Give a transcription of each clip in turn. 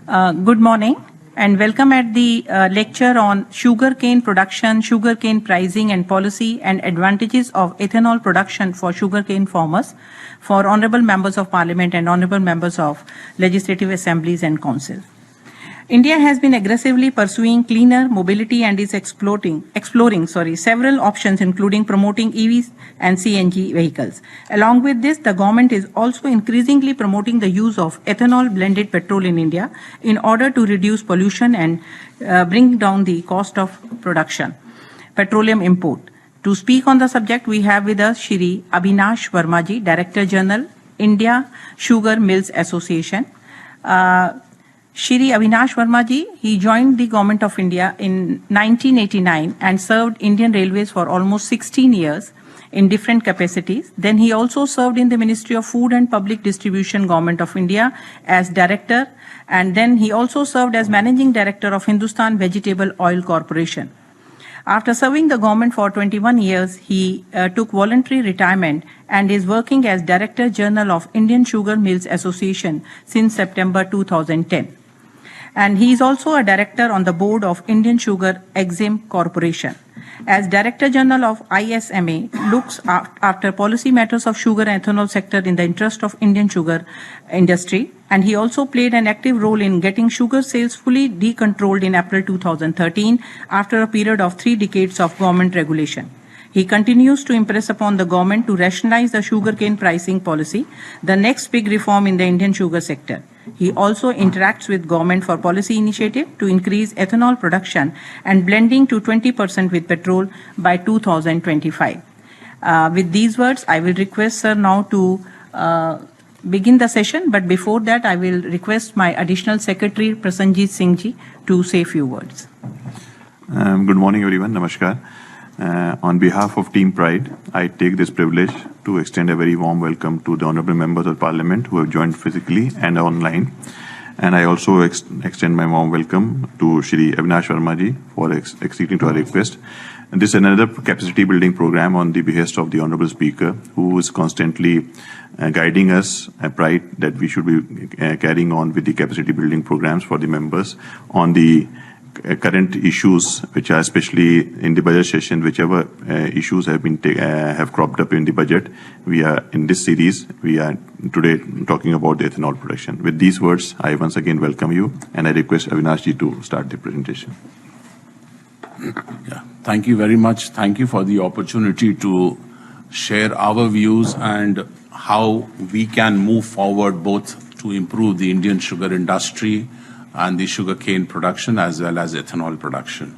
Good morning and welcome at the lecture on sugarcane production, sugarcane pricing and policy and advantages of ethanol production for sugarcane farmers for Honorable Members of Parliament and Honorable Members of Legislative Assemblies and Council. India has been aggressively pursuing cleaner mobility and is exploring several options, including promoting EVs and CNG vehicles. Along with this, the government is also increasingly promoting the use of ethanol blended petrol in India in order to reduce pollution and bring down the cost of production, petroleum import. To speak on the subject, we have with us Shri Avinash Verma ji, Director General, India Sugar Mills Association. Shri Avinash Verma ji, he joined the Government of India in 1989 and served Indian Railways for almost 16 years in different capacities. Then he also served in the Ministry of Food and Public Distribution, Government of India as Director, and then he also served as Managing Director of Hindustan Vegetable Oil Corporation. After serving the government for 21 years, he took voluntary retirement and is working as Director General of Indian Sugar Mills Association since September 2010. And he is also a director on the board of Indian Sugar Exim Corporation. As Director General of ISMA, looks after policy matters of sugar and ethanol sector in the interest of Indian sugar industry. And he also played an active role in getting sugar sales fully decontrolled in April 2013 after a period of 3 decades of government regulation. He continues to impress upon the government to rationalize the sugarcane pricing policy, the next big reform in the Indian sugar sector. He also interacts with government for policy initiative to increase ethanol production and blending to 20% with petrol by 2025. With these words, I will request Sir now to begin the session, but before that I will request my additional secretary Prasanjit Singh ji to say a few words. Good morning everyone, namaskar. On behalf of Team Pride, I take this privilege to extend a very warm welcome to the Honourable Members of Parliament who have joined physically and online. And I also extend my warm welcome to Shri Avinash Verma ji for acceding to our request. And this is another capacity building program on the behest of the Honourable Speaker, who is constantly guiding us at Pride that we should be carrying on with the capacity building programs for the members on the current issues, which are especially in the budget session, whichever issues have been have cropped up in the budget. We are in this series. We are today talking about the ethanol production. With these words, I once again welcome you, and I request Avinash ji to start the presentation. Yeah, thank you very much. Thank you for the opportunity to share our views and how we can move forward both to improve the Indian sugar industry and the sugarcane production as well as ethanol production.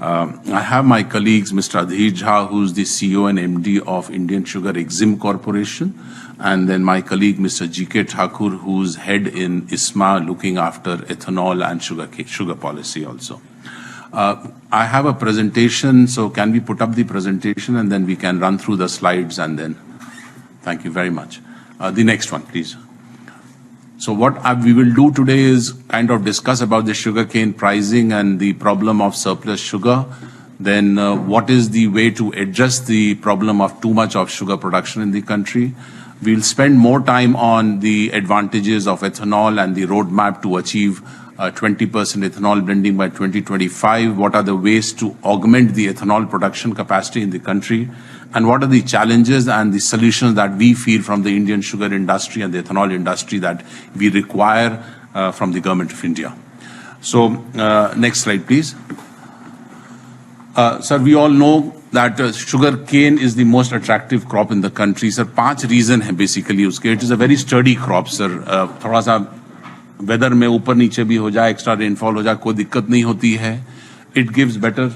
I have my colleagues, Mr. Adhir Jha, who's the CEO and MD of Indian Sugar Exim Corporation, and then my colleague, Mr. G.K. Thakur, who's head in ISMA, looking after ethanol and sugar policy also. I have a presentation, so can we put up the presentation and then we can run through the slides and then, thank you very much. The next one, please. So what we will do today is kind of discuss about the sugarcane pricing and the problem of surplus sugar. Then what is the way to address the problem of too much of sugar production in the country. We'll spend more time on the advantages of ethanol and the roadmap to achieve 20% ethanol blending by 2025. What are the ways to augment the ethanol production capacity in the country? And what are the challenges and the solutions that we feel from the Indian sugar industry and the ethanol industry that we require from the Government of India? So, next slide, please. Sir, we all know that sugar cane is the most attractive crop in the country. Sir, 5 reasons हैं basically उसके. It is a very sturdy crop, sir. थोड़ा सा weather में ऊपर नीचे भी हो जाए, extra rainfall हो जाए, कोई दिक्कत नहीं होती है. It gives better.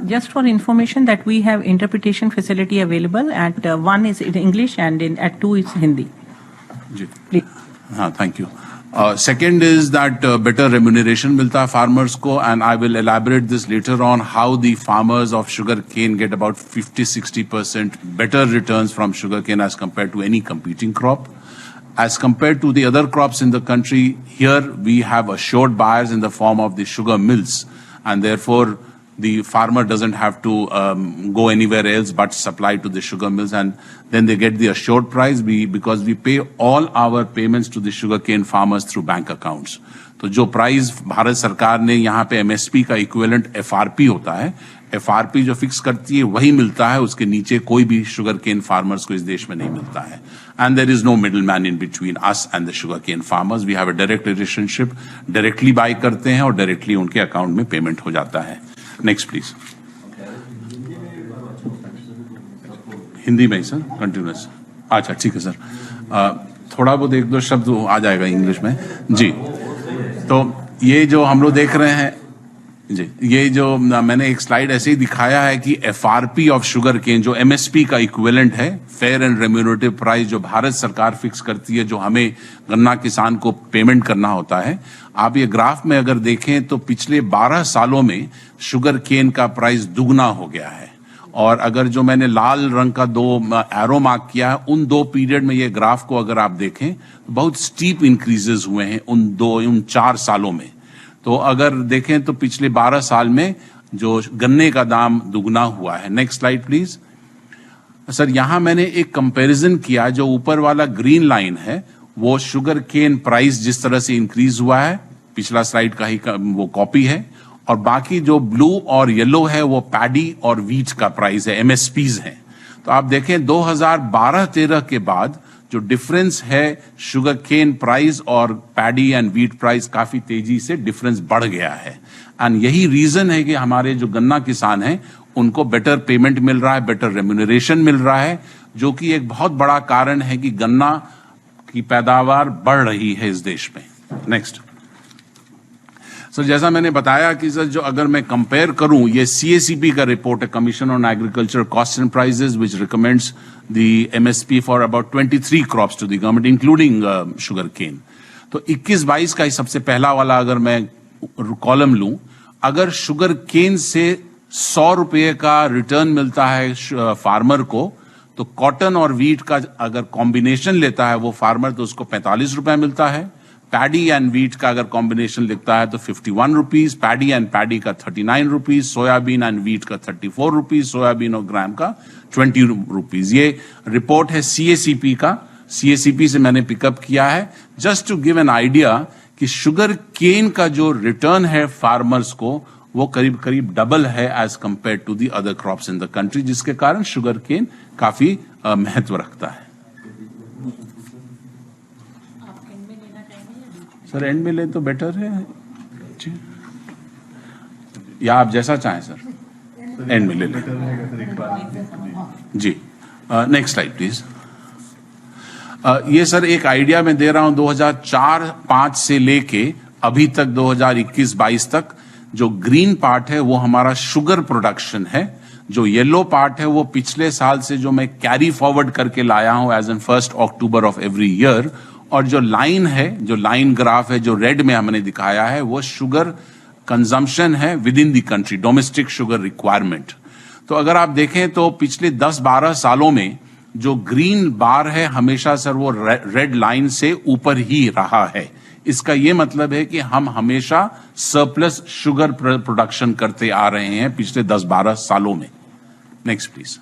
Just for information that we have interpretation facility available at 1 is in English and at 2 is Hindi. Please. Thank you. Second is that better remuneration milta hai farmers ko, and I will elaborate this later on how the farmers of sugar cane get about 50-60% better returns from sugar cane as compared to any competing crop. As compared to the other crops in the country, here we have assured buyers in the form of the sugar mills, and therefore The farmer doesn't have to go anywhere else but supply to the sugar mills, and then they get the assured price because we pay all our payments to the sugarcane farmers through bank accounts. तो जो price Bharat सरकार ने यहाँ पे MSP का equivalent FRP होता है, FRP जो फिक्स करती है वही मिलता है, उसके नीचे कोई भी sugarcane farmers को इस देश में नहीं मिलता है. And there is no middleman in between us and the sugarcane farmers. We have a direct relationship. Directly buy करते हैं और directly उनके अकाउंट में पेमेंट हो जाता है. Next please. हिंदी में सर कंटिन्यूस. अच्छा ठीक है सर. थोड़ा बहुत एक दो शब्द आ जाएगा इंग्लिश में जी. तो ये जो हम लोग देख रहे हैं जी, ये जो मैंने एक स्लाइड ऐसे ही दिखाया है कि FRP ऑफ शुगर केन जो MSP का इक्विवेलेंट है, फेयर एंड रेम्यूनरेटिव प्राइस जो भारत सरकार फिक्स करती है, जो हमें गन्ना किसान को पेमेंट करना होता है. आप ये ग्राफ में अगर देखें तो पिछले 12 सालों में शुगर केन का प्राइस दुगना हो गया है. और अगर जो मैंने लाल रंग का 2 एरो मार्क किया है, उन 2 पीरियड में ये ग्राफ को अगर आप देखें तो बहुत स्टीप इंक्रीजेस हुए हैं उन 4 सालों में. तो अगर देखें तो पिछले 12 साल में जो गन्ने का दाम दुगना हुआ है. Next slide please. सर यहाँ मैंने एक कंपैरिजन किया, जो ऊपर वाला ग्रीन लाइन है वो शुगर केन प्राइस जिस तरह से इंक्रीज हुआ है, पिछला स्लाइड का ही वो कॉपी है, और बाकी जो ब्लू और येलो है वो पैडी और व्हीट का प्राइस है, MSPs है. तो आप देखें 2012-13 के बाद जो डिफरेंस है शुगर केन प्राइस और पैडी एंड व्हीट प्राइस, काफी तेजी से डिफरेंस बढ़ गया है. एंड यही रीजन है कि हमारे जो गन्ना किसान हैं उनको बेटर पेमेंट मिल रहा है, बेटर रेम्यूनरेशन मिल रहा है, जो कि एक बहुत बड़ा कारण है कि गन्ना की पैदावार बढ़ रही है इस देश में. Next sir. जैसा मैंने बताया कि सर जो अगर मैं कंपेयर करूं, ये CACP का रिपोर्ट है, commission on agriculture cost and prices, which recommends the MSP for about 23 crops to the government including sugar cane. तो 21-22 का सबसे पहला वाला अगर मैं कॉलम लूं, अगर शुगर केन से 100 रुपये का रिटर्न मिलता है फार्मर को, तो कॉटन और व्हीट का अगर कॉम्बिनेशन लेता है वो फार्मर, तो उसको 45 रुपए मिलता है. पैडी एंड व्हीट का अगर कॉम्बिनेशन लिखता है तो 51 रुपीज, पैडी एंड पैडी का 39 रुपीज, सोयाबीन एंड व्हीट का 34 रुपीज, सोयाबीन और ग्राम का 20 रुपीज. ये रिपोर्ट है CACP का. CACP से मैंने पिकअप किया है, just to give an idea कि शुगर केन का जो रिटर्न है फार्मर्स को वो करीब करीब डबल है as compare to the other crops in the country, जिसके कारण शुगर केन काफी महत्व रखता है. सर एंड में ले तो बेटर है जी, या आप जैसा चाहें सर, एंड में ले लें जी. Next slide please. ये सर एक आइडिया मैं दे रहा हूं 2004-05 से लेके अभी तक 2021-22 तक. जो ग्रीन पार्ट है वो हमारा शुगर प्रोडक्शन है, जो येलो पार्ट है वो पिछले साल से जो मैं कैरी फॉरवर्ड करके लाया हूं as an 1 October of every year, और जो लाइन है, जो लाइन ग्राफ है जो रेड में हमने दिखाया है, वो शुगर कंजम्पशन है with in the country, domestic sugar requirement. तो अगर आप देखें तो पिछले 10-12 सालों में जो ग्रीन बार है हमेशा सर वो रेड लाइन से ऊपर ही रहा है. इसका ये मतलब है कि हम हमेशा सरप्लस शुगर प्रोडक्शन करते आ रहे हैं पिछले 10-12 सालों में. Next please.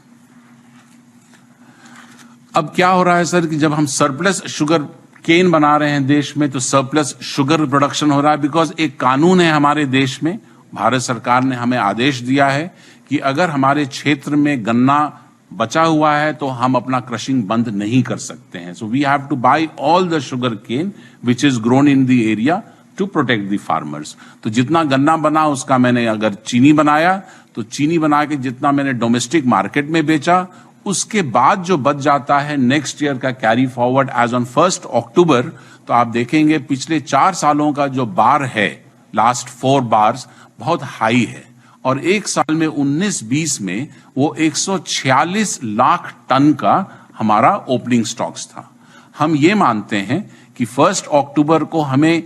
अब क्या हो रहा है सर कि जब हम सरप्लस शुगर केन बना रहे हैं देश में, तो सरप्लस शुगर प्रोडक्शन हो रहा है बिकॉज एक कानून है हमारे देश में, भारत सरकार ने हमें आदेश दिया है कि अगर हमारे क्षेत्र में गन्ना बचा हुआ है तो हम अपना क्रशिंग बंद नहीं कर सकते हैं. So we have to buy all the sugar cane which is grown in the area to protect the farmers. तो जितना गन्ना बना उसका मैंने अगर चीनी बनाया तो चीनी बना के जितना मैंने डोमेस्टिक मार्केट में बेचा, उसके बाद जो बच जाता है नेक्स्ट ईयर का carry forward as on 1 October, तो आप देखेंगे पिछले 4 सालों का जो बार है, लास्ट 4 बार्स बहुत हाई है, और एक साल में 19-20 में वो 146 लाख टन का हमारा ओपनिंग स्टॉक्स था. हम ये मानते हैं कि 1 अक्टूबर को हमें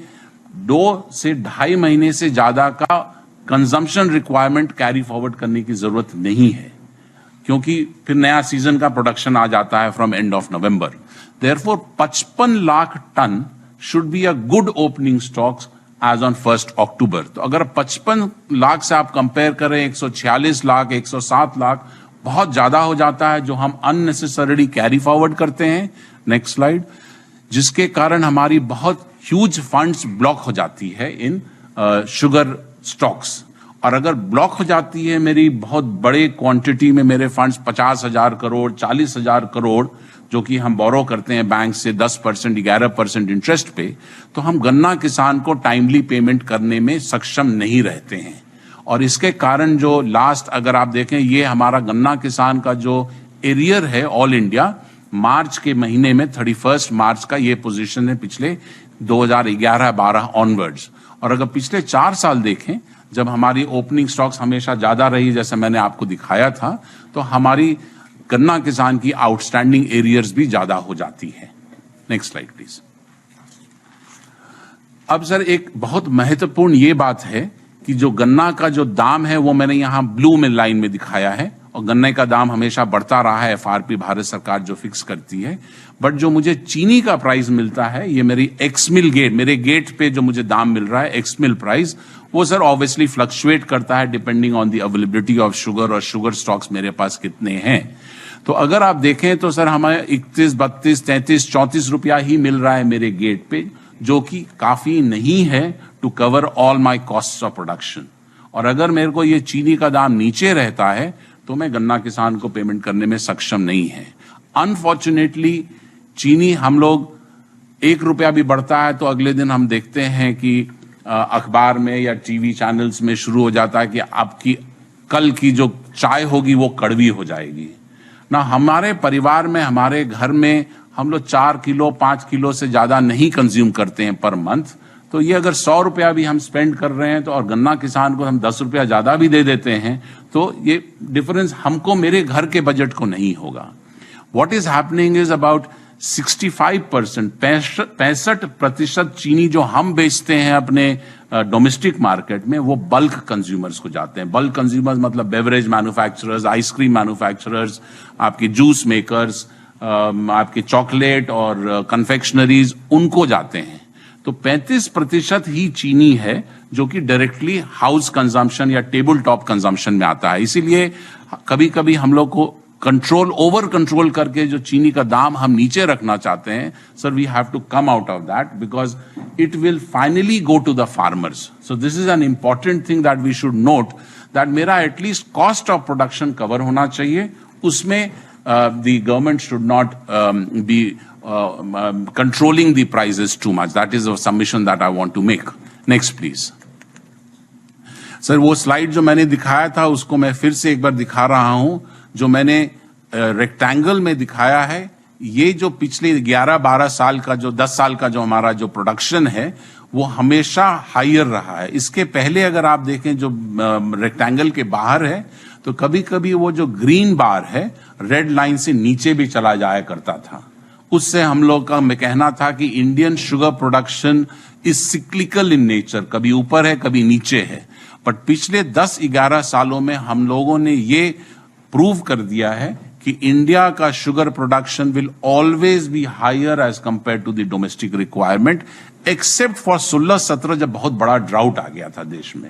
2 से 2.5 महीने से ज्यादा का कंजम्पशन रिक्वायरमेंट कैरी फॉरवर्ड करने की जरूरत नहीं है, क्योंकि फिर नया सीजन का प्रोडक्शन आ जाता है from end of November. Therefore 55 lakh ton should be a good opening stocks as on 1 October. तो अगर 55 लाख से आप कंपेयर करें 146 लाख, 107 लाख, बहुत ज्यादा हो जाता है जो हम अननेसेसरीली कैरी फॉरवर्ड करते हैं। Next slide. जिसके कारण हमारी बहुत ह्यूज फंड्स ब्लॉक हो जाती है इन शुगर स्टॉक्स। और अगर ब्लॉक हो जाती है मेरी बहुत बड़े क्वांटिटी में मेरे फंड्स 50,000 करोड़, 40,000 करोड़, जो कि हम बोरो करते हैं बैंक से 10%, 11% इंटरेस्ट पे, तो हम गन्ना किसान को टाइमली पेमेंट करने में सक्षम नहीं रहते हैं। और इसके कारण जो लास्ट अगर आप देखें, ये हमारा गन्ना किसान का जो एरियर है ऑल इंडिया, मार्च के महीने में 31 मार्च का ये पोजीशन है पिछले 2011-12 ऑनवर्ड्स। और अगर पिछले 4 साल देखें, जब हमारी ओपनिंग स्टॉक्स हमेशा ज्यादा रही, जैसे मैंने आपको दिखाया था, तो हमारी गन्ना किसान की आउटस्टैंडिंग एरियर्स भी ज्यादा हो जाती है। Next slide please. अब सर एक बहुत महत्वपूर्ण ये बात है कि जो गन्ना का जो दाम है वो मैंने यहां ब्लू में लाइन में दिखाया है, और गन्ने का दाम हमेशा बढ़ता रहा है, एफआरपी भारत सरकार जो फिक्स करती है। बट जो मुझे चीनी का प्राइस मिलता है, ये मेरी एक्समिल गेट, मेरे गेट पे जो मुझे दाम मिल रहा है एक्समिल प्राइस, वो सर ऑब्वियसली फ्लक्चुएट करता है depending on the availability of sugar और शुगर स्टॉक्स मेरे पास कितने हैं। तो अगर आप देखें तो सर हमें 31, 32, 33, 34 रुपया ही मिल रहा है मेरे गेट पे, जो कि काफी नहीं है to cover all my cost of production. और अगर मेरे को ये चीनी का दाम नीचे रहता है तो मैं गन्ना किसान को पेमेंट करने में सक्षम नहीं है। अनफॉर्चुनेटली चीनी हम लोग 1 रुपया भी बढ़ता है तो अगले दिन हम देखते हैं कि अखबार में या टीवी चैनल्स में शुरू हो जाता है कि आपकी कल की जो चाय होगी वो कड़वी हो जाएगी ना। हमारे परिवार में, हमारे घर में हम लोग 4 किलो 5 किलो से ज्यादा नहीं कंज्यूम करते हैं पर मंथ। तो ये अगर 100 रुपया भी हम स्पेंड कर रहे हैं तो, और गन्ना किसान को हम 10 रुपया ज्यादा भी दे देते हैं, तो ये डिफरेंस हमको, मेरे घर के बजट को नहीं होगा। What is happening is about 65%, 65% चीनी जो हम बेचते हैं अपने डोमेस्टिक मार्केट में, वो बल्क कंज्यूमर्स को जाते हैं। बल्क कंज्यूमर्स मतलब बेवरेज मैन्युफैक्चरर्स, आइसक्रीम मैन्युफैक्चरर्स, आपके जूस मेकर्स, आपके चॉकलेट और कन्फेक्शनरीज, उनको जाते हैं। तो 35% ही चीनी है जो कि डायरेक्टली हाउस कंजम्पशन या टेबल टॉप कंजम्पशन में आता है। इसीलिए कभी कभी हम लोग को ओवर कंट्रोल करके जो चीनी का दाम हम नीचे रखना चाहते हैं, sir we have to come out of that because it will finally go to the farmers. So this is an important thing that we should note, that मेरा at least cost of production cover होना चाहिए। उसमें the government should not be controlling the prices too much. That is a submission that I want to make. Next, please. Sir वो slide जो मैंने दिखाया था उसको मैं फिर से एक बार दिखा रहा हूं, जो मैंने रेक्टेंगल में दिखाया है। ये जो पिछले 11-12 साल का, जो 10 साल का जो हमारा जो प्रोडक्शन है, वो हमेशा हायर रहा है। इसके पहले अगर आप देखें जो रेक्टेंगल के बाहर है, तो कभी कभी वो जो ग्रीन बार है रेड लाइन से नीचे भी चला जाया करता था। उससे हम लोग का मैं कहना था कि Indian sugar production is cyclical in nature, कभी ऊपर है कभी नीचे है। बट पिछले 10-11 सालों में हम लोगों ने ये प्रूव कर दिया है कि इंडिया का sugar production will always be higher as compare to the domestic requirement, except for 16-17 जब बहुत बड़ा ड्राउट आ गया था देश में।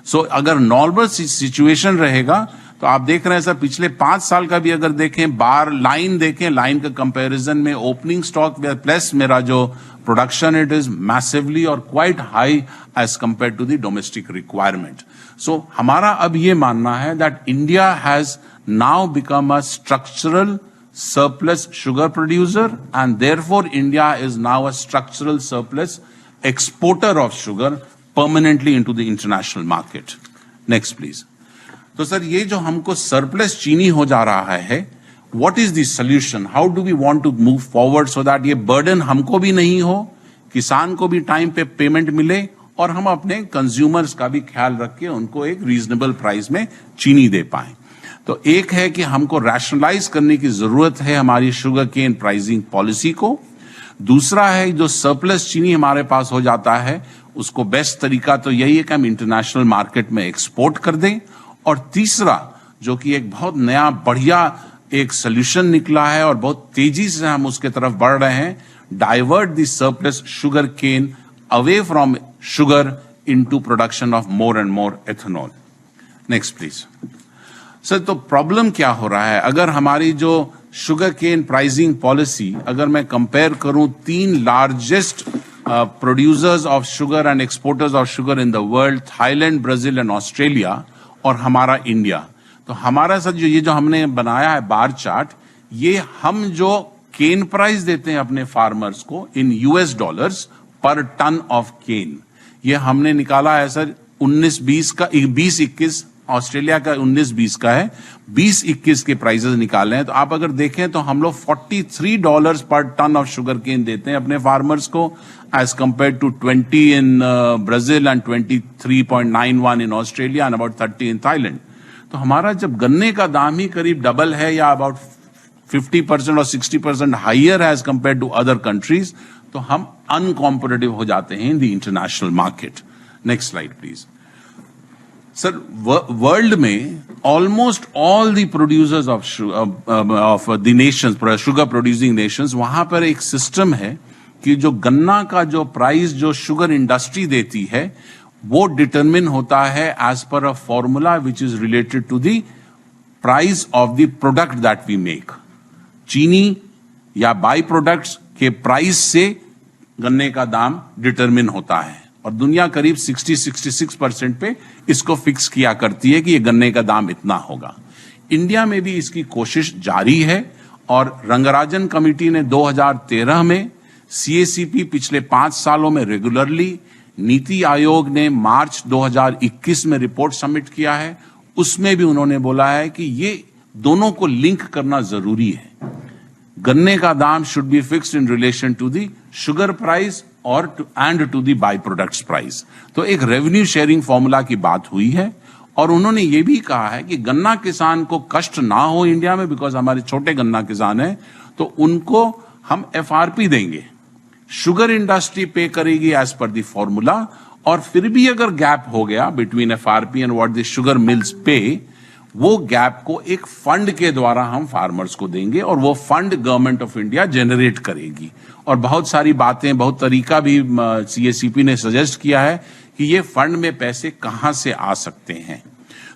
सो अगर नॉर्मल सिचुएशन रहेगा तो आप देख रहे हैं सर, पिछले 5 साल का भी अगर देखें, बार लाइन देखें, लाइन का कंपैरिजन में ओपनिंग स्टॉक प्लस मेरा जो प्रोडक्शन, इट इज मैसिवली और quite high as compare to the domestic requirement. So हमारा अब ये मानना है that India has now become a structural surplus sugar producer, and therefore India is now a structural surplus exporter of sugar permanently into the international market. Next, please. तो sir ये जो हमको surplus चीनी हो जा रहा है, what is the solution? How do we want to move forward so that ये बर्डन हमको भी नहीं हो, किसान को भी टाइम पे पेमेंट मिले, और हम अपने कंज्यूमर्स का भी ख्याल रख के उनको एक रीजनेबल प्राइस में चीनी दे पाए। तो एक है कि हमको रैशनलाइज करने की जरूरत है हमारी शुगर केन प्राइसिंग पॉलिसी को। दूसरा है जो सरप्लस चीनी हमारे पास हो जाता है, उसको बेस्ट तरीका तो यही है कि हम इंटरनेशनल मार्केट में एक्सपोर्ट कर दें। और तीसरा, जो कि एक बहुत नया बढ़िया एक सोल्यूशन निकला है और बहुत तेजी से हम उसके तरफ बढ़ रहे हैं, divert the surplus sugar cane away from sugar into production of more and more ethanol. Next, please. Sir, तो प्रॉब्लम क्या हो रहा है? अगर हमारी जो शुगर केन प्राइसिंग पॉलिसी, अगर मैं कंपेयर करूं तीन largest producers of sugar and exporters of sugar in the world, Thailand, Brazil and Australia, और हमारा इंडिया, तो हमारा सर ये जो हमने बनाया है बार चार्ट, ये हम जो केन प्राइस देते हैं अपने फार्मर्स को in US dollars per tonne of cane, ये हमने निकाला है सर 19-20 का, 20-21, ऑस्ट्रेलिया का 19-20 का है, 20-21 के प्राइसेस निकाले हैं। तो आप अगर देखें तो हम लोग $43 पर टन ऑफ शुगर केन देते हैं अपने फार्मर्स को, as compare to 20 in Brazil and 23.91 in Australia and about 30 in Thailand. तो हमारा जब गन्ने का दाम ही करीब डबल है या अबाउट 50% और 60% higher as compare to other countries, तो हम अनकॉम्पिटिटिव हो जाते हैं in the international market. Next slide please. Sir, world में almost all the producers of the nations, sugar producing nations, वहां पर एक सिस्टम है कि जो गन्ना का जो प्राइस जो शुगर इंडस्ट्री देती है वो डिटरमिन होता है as per a formula which is related to the price of the product that we make. चीनी या बाई प्रोडक्ट्स के प्राइस से गन्ने का दाम डिटरमिन होता है, और दुनिया करीब 60-66% पे इसको फिक्स किया करती है कि ये गन्ने का दाम इतना होगा। इंडिया में भी इसकी कोशिश जारी है, और रंगराजन कमेटी ने 2013 में, सीएसीपी पिछले 5 सालों में रेगुलरली, नीति आयोग ने मार्च 2021 में रिपोर्ट सबमिट किया है, उसमें भी उन्होंने बोला है कि ये दोनों को लिंक करना जरूरी है। गन्ने का दाम should be fixed in relation to the sugar price और to the by products price. तो एक रेवेन्यू शेयरिंग फॉर्मूला की बात हुई है, और उन्होंने ये भी कहा है कि गन्ना किसान को कष्ट ना हो इंडिया में, बिकॉज हमारे छोटे गन्ना किसान हैं, तो उनको हम एफआरपी देंगे, शुगर इंडस्ट्री पे करेगी एज पर द फॉर्मूला, और फिर भी अगर गैप हो गया between FRP and what the sugar mills पे, वो गैप को एक फंड के द्वारा हम फार्मर्स को देंगे, और वो fund government of India generate करेगी। और बहुत सारी बातें, बहुत तरीका भी सीएसीपी ने सजेस्ट किया है कि ये फंड में पैसे कहां से आ सकते हैं।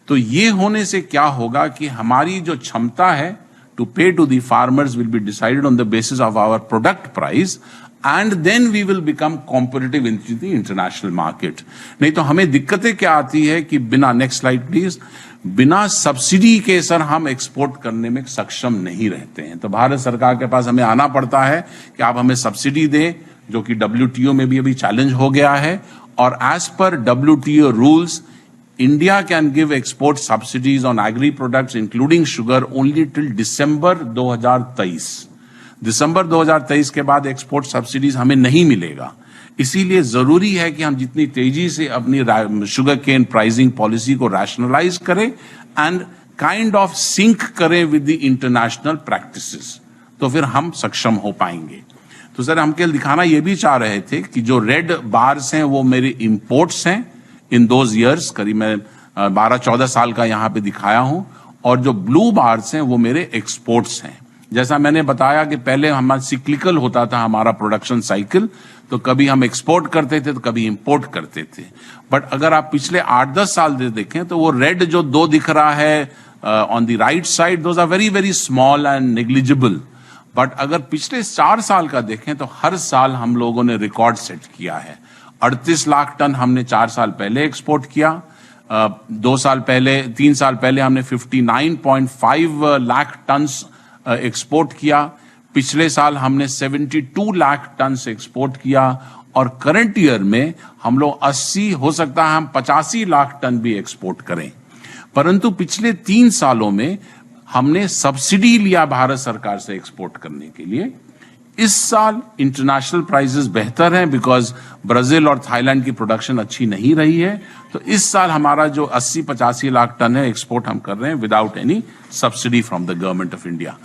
तो ये होने से क्या होगा कि हमारी जो क्षमता है to pay to the farmers will be decided on the basis of our product price, and then we will become competitive in the international market. नहीं तो हमें दिक्कतें क्या आती है कि बिना, नेक्स्ट स्लाइड प्लीज, बिना सब्सिडी के सर हम एक्सपोर्ट करने में सक्षम नहीं रहते हैं। तो भारत सरकार के पास हमें आना पड़ता है कि आप हमें सब्सिडी दें, जो कि WTO में भी अभी चैलेंज हो गया है, और as per WTO rules India can give export subsidies on agri products including sugar only till December 2023। दिसंबर 2023 के बाद एक्सपोर्ट सब्सिडीज हमें नहीं मिलेगा। इसीलिए जरूरी है कि हम जितनी तेजी से अपनी शुगर केन प्राइसिंग पॉलिसी को रैशनलाइज करें एंड काइंड ऑफ सिंक करें विद द इंटरनेशनल प्रैक्टिसेस, तो फिर हम सक्षम हो पाएंगे। तो सर, हम केवल दिखाना ये भी चाह रहे थे कि जो रेड बार्स हैं वो मेरे इंपोर्ट्स हैं इन दोज ईयर्स, करीब मैं 12-14 साल का यहाँ पे दिखाया हूं, और जो ब्लू बार्स हैं वो मेरे एक्सपोर्ट्स हैं। जैसा मैंने बताया कि पहले हमारा सिक्लिकल होता था हमारा प्रोडक्शन साइकिल, तो कभी हम एक्सपोर्ट करते थे तो कभी इंपोर्ट करते थे। बट अगर आप पिछले 8-10 साल देखें तो वो रेड जो 2 दिख रहा है on the right side, those are very very small and negligible. But अगर पिछले 4 साल का देखें तो हर साल हम लोगों ने रिकॉर्ड सेट किया है। 38 लाख टन हमने 4 साल पहले एक्सपोर्ट किया, 3 साल पहले हमने 59.5 लाख टन एक्सपोर्ट किया, पिछले साल हमने 72 लाख टन से एक्सपोर्ट किया, और करंट ईयर में हम लोग 80, हो सकता है हम 85 लाख टन भी एक्सपोर्ट करें। परंतु पिछले 3 सालों में हमने सब्सिडी लिया भारत सरकार से एक्सपोर्ट करने के लिए। इस साल इंटरनेशनल प्राइसेस बेहतर हैं बिकॉज ब्राजील और थाईलैंड की प्रोडक्शन अच्छी नहीं रही है, तो इस साल हमारा जो 80-85 लाख टन है एक्सपोर्ट हम कर रहे हैं without any subsidy from the government of India.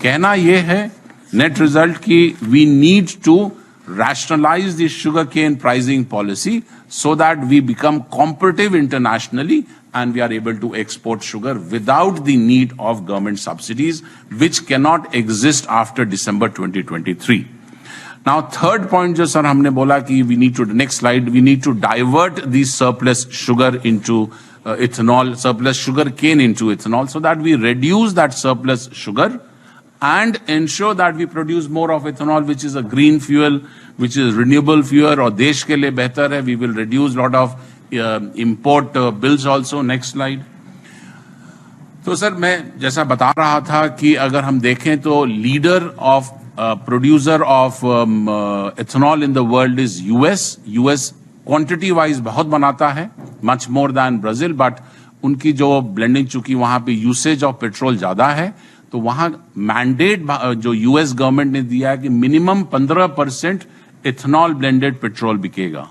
कहना यह है नेट रिजल्ट की we need to rationalize the sugarcane pricing policy so that we become competitive internationally and we are able to export sugar without the need of government subsidies, which cannot exist after December 2023. Now third point जो sir हमने बोला कि we need to, next slide, we need to divert the surplus sugar into ethanol, surplus sugar cane into ethanol, so that we reduce that surplus sugar and ensure that we produce more of ethanol, which is a green fuel, which is renewable fuel, और देश के लिए बेहतर है. We will reduce lot of import bills also. Next slide. तो sir मैं जैसा बता रहा था कि अगर हम देखें तो leader of producer of ethanol in the world is US quantity wise बहुत बनाता है, much more than Brazil, but उनकी जो ब्लेंडिंग, चूंकि वहां पे यूसेज ऑफ पेट्रोल ज्यादा है, तो वहां मैंडेट जो यूएस गवर्नमेंट ने दिया है कि मिनिमम 15% इथेनॉल ब्लेंडेड पेट्रोल बिकेगा.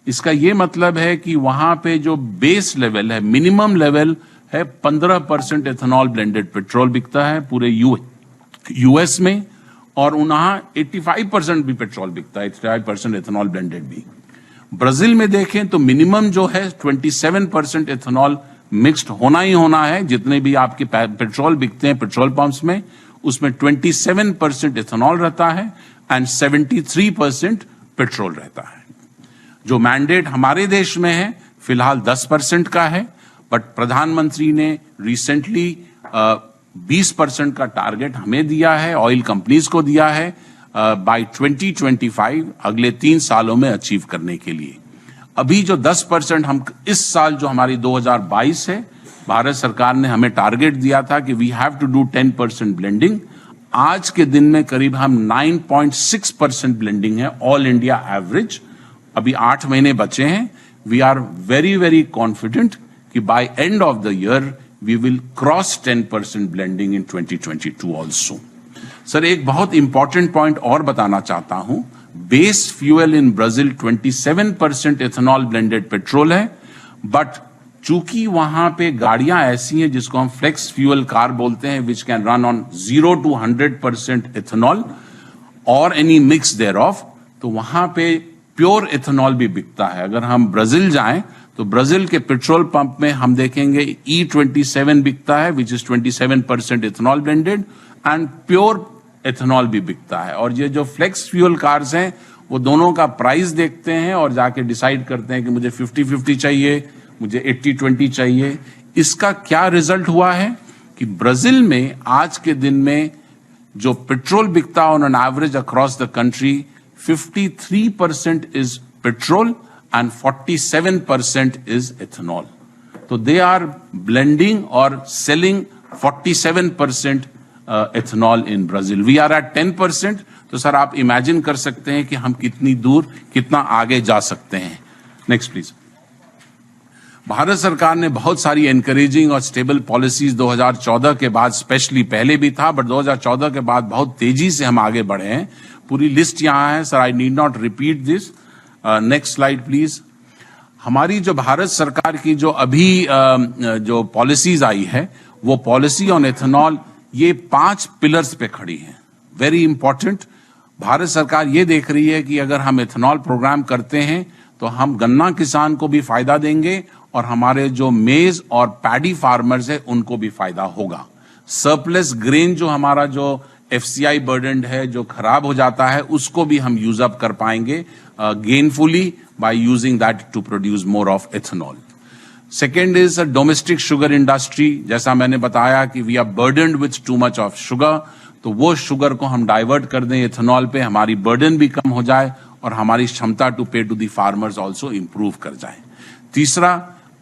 इसका ये मतलब है कि वहां पे जो बेस लेवल है, मिनिमम लेवल है 15% इथेनॉल ब्लेंडेड पेट्रोल बिकता है पूरे यूएस में, और वहां 85% भी पेट्रोल बिकता है, 85% इथेनॉल ब्लेंडेड भी. ब्राजील में देखें तो मिनिमम जो है 27% इथेनॉल मिक्स्ड होना ही होना है. जितने भी आपके पेट्रोल बिकते हैं पेट्रोल पंप्स में, उसमें 27% इथेनॉल रहता है एंड 73% पेट्रोल रहता है. जो मैंडेट हमारे देश में है फिलहाल 10% का है, बट प्रधानमंत्री ने रिसेंटली 20% का टारगेट हमें दिया है, ऑयल कंपनीज को दिया है, बाय 2025 अगले 3 सालों में अचीव करने के लिए. अभी जो 10% हम इस साल जो हमारी 2022 है, भारत सरकार ने हमें टारगेट दिया था कि we have to do 10% blending. आज के दिन में करीब हम 9.6% ब्लेंडिंग है, ऑल इंडिया एवरेज. अभी 8 महीने बचे हैं. We are very very confident कि by end of the year we will cross 10% blending in 2022 also. Sir एक बहुत इंपॉर्टेंट पॉइंट और बताना चाहता हूं. Base fuel in Brazil 27% ethanol blended petrol है, बट चूंकि वहां पे गाड़ियां ऐसी हैं जिसको हम फ्लेक्स फ्यूल कार बोलते हैं, which can run on 0 to 100% ethanol और एनी मिक्स देयर ऑफ, तो वहां पे प्योर इथेनॉल भी बिकता है. अगर हम ब्राजील जाएं तो ब्राजील के पेट्रोल पंप में हम देखेंगे E27 बिकता है, which is 27% ethanol blended, and pure ethanol भी बिकता है. और ये जो फ्लेक्स फ्यूल कार्स हैं वो दोनों का प्राइस देखते हैं और जाके डिसाइड करते हैं कि मुझे 50-50 चाहिए, मुझे 80-20 चाहिए. इसका क्या रिजल्ट हुआ है कि ब्राजील में आज के दिन में जो पेट्रोल बिकता है on an average across the country, 53% is petrol and 47% is ethanol. तो दे आर ब्लेंडिंग और selling 47% ethanol in Brazil. We are at 10%. तो सर आप इमेजिन कर सकते हैं कि हम कितनी दूर, कितना आगे जा सकते हैं. Next please. भारत सरकार ने बहुत सारी एनकरेजिंग और स्टेबल पॉलिसीज 2014 के बाद, स्पेशली पहले भी था, बट 2014 के बाद बहुत तेजी से हम आगे बढ़े हैं. पूरी लिस्ट यहां है sir, I need not repeat this. Next slide please. हमारी जो भारत सरकार की जो अभी जो पॉलिसीज आई है, वो पॉलिसी ऑन एथेनॉल ये 5 पिलर्स पे खड़ी है. Very important. भारत सरकार ये देख रही है कि अगर हम एथेनॉल प्रोग्राम करते हैं तो हम गन्ना किसान को भी फायदा देंगे और हमारे जो मेज और पैडी फार्मर्स है उनको भी फायदा होगा. सरप्लस ग्रेन जो हमारा जो एफसीआई बर्डन है, जो खराब हो जाता है, उसको भी हम यूज अप कर पाएंगे gainfully by using that to produce more of ethanol. Second is a domestic sugar industry. जैसा मैंने बताया कि we are burdened with too much of sugar, तो वो शुगर को हम डाइवर्ट कर दें एथेनॉल पे, हमारी बर्डन भी कम हो जाए और हमारी क्षमता to pay to the farmers also improve कर जाए. तीसरा,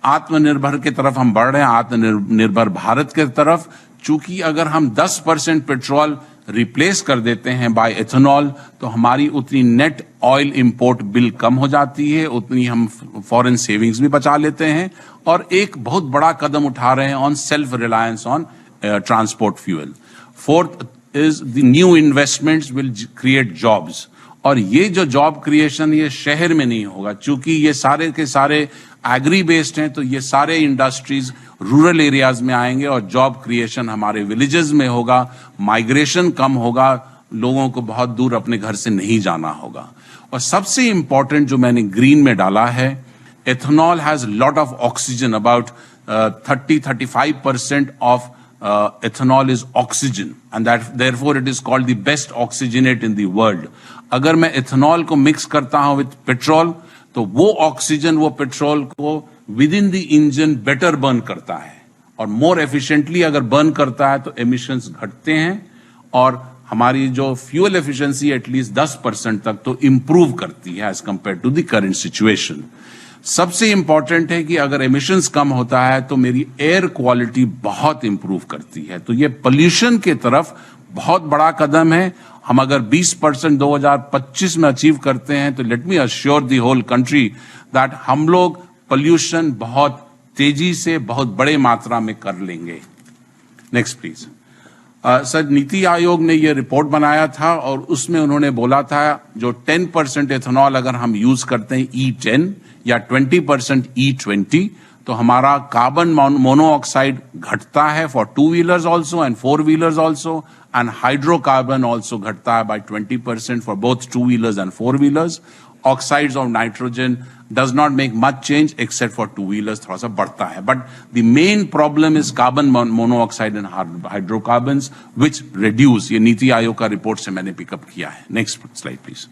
आत्मनिर्भर की तरफ हम बढ़ रहे हैं, आत्मनिर्भर भारत की तरफ. चूंकि अगर हम 10% पेट्रोल रिप्लेस कर देते हैं बाय एथेनॉल, तो हमारी उतनी नेट ऑयल इंपोर्ट बिल कम हो जाती है, उतनी हम फॉरेन सेविंग्स भी बचा लेते हैं, और एक बहुत बड़ा कदम उठा रहे हैं on self reliance on transport fuel. Fourth is the new investments will create jobs. और ये जो जॉब क्रिएशन ये शहर में नहीं होगा, चूंकि ये सारे के सारे एग्री बेस्ड हैं, तो ये सारे इंडस्ट्रीज रूरल एरियाज में आएंगे और जॉब क्रिएशन हमारे विलेजेस में होगा, माइग्रेशन कम होगा, लोगों को बहुत दूर अपने घर से नहीं जाना होगा. और सबसे इंपॉर्टेंट जो मैंने ग्रीन में डाला है, ethanol has lot of oxygen, about 30-35% of ethanol is oxygen and that therefore it is called the best oxygenate in the world. अगर मैं ethanol को mix करता हूं with petrol तो वो ऑक्सीजन वो पेट्रोल को with in the engine better burn करता है और मोर एफिशिएंटली अगर बर्न करता है तो एमिशंस घटते हैं और हमारी जो फ्यूल एफिशिएंसी एटलीस्ट 10% तक तो इंप्रूव करती है as compare to the current situation. सबसे इंपॉर्टेंट है कि अगर एमिशंस कम होता है तो मेरी एयर क्वालिटी बहुत इंप्रूव करती है. तो ये पोल्यूशन के तरफ बहुत बड़ा कदम है. हम अगर 20% 2025 में अचीव करते हैं तो let me assure the whole country that हम लोग पोल्यूशन बहुत तेजी से बहुत बड़े मात्रा में कर लेंगे. Next please. सर, नीति आयोग ने ये रिपोर्ट बनाया था और उसमें उन्होंने बोला था जो 10% एथेनॉल अगर हम यूज करते हैं E10 या 20% E20 तो हमारा कार्बन मोनोऑक्साइड घटता है for 2 wheelers also and 4 wheelers also and hydrocarbon also घटता है by 20% for both 2 wheelers and 4 wheelers. Oxides of nitrogen does not make much change except for 2 wheelers थोड़ा सा बढ़ता है. But the main problem is carbon monoxide and hydrocarbons which reduce. ये नीति आयोग का report से मैंने पिकअप किया है. Next slide please.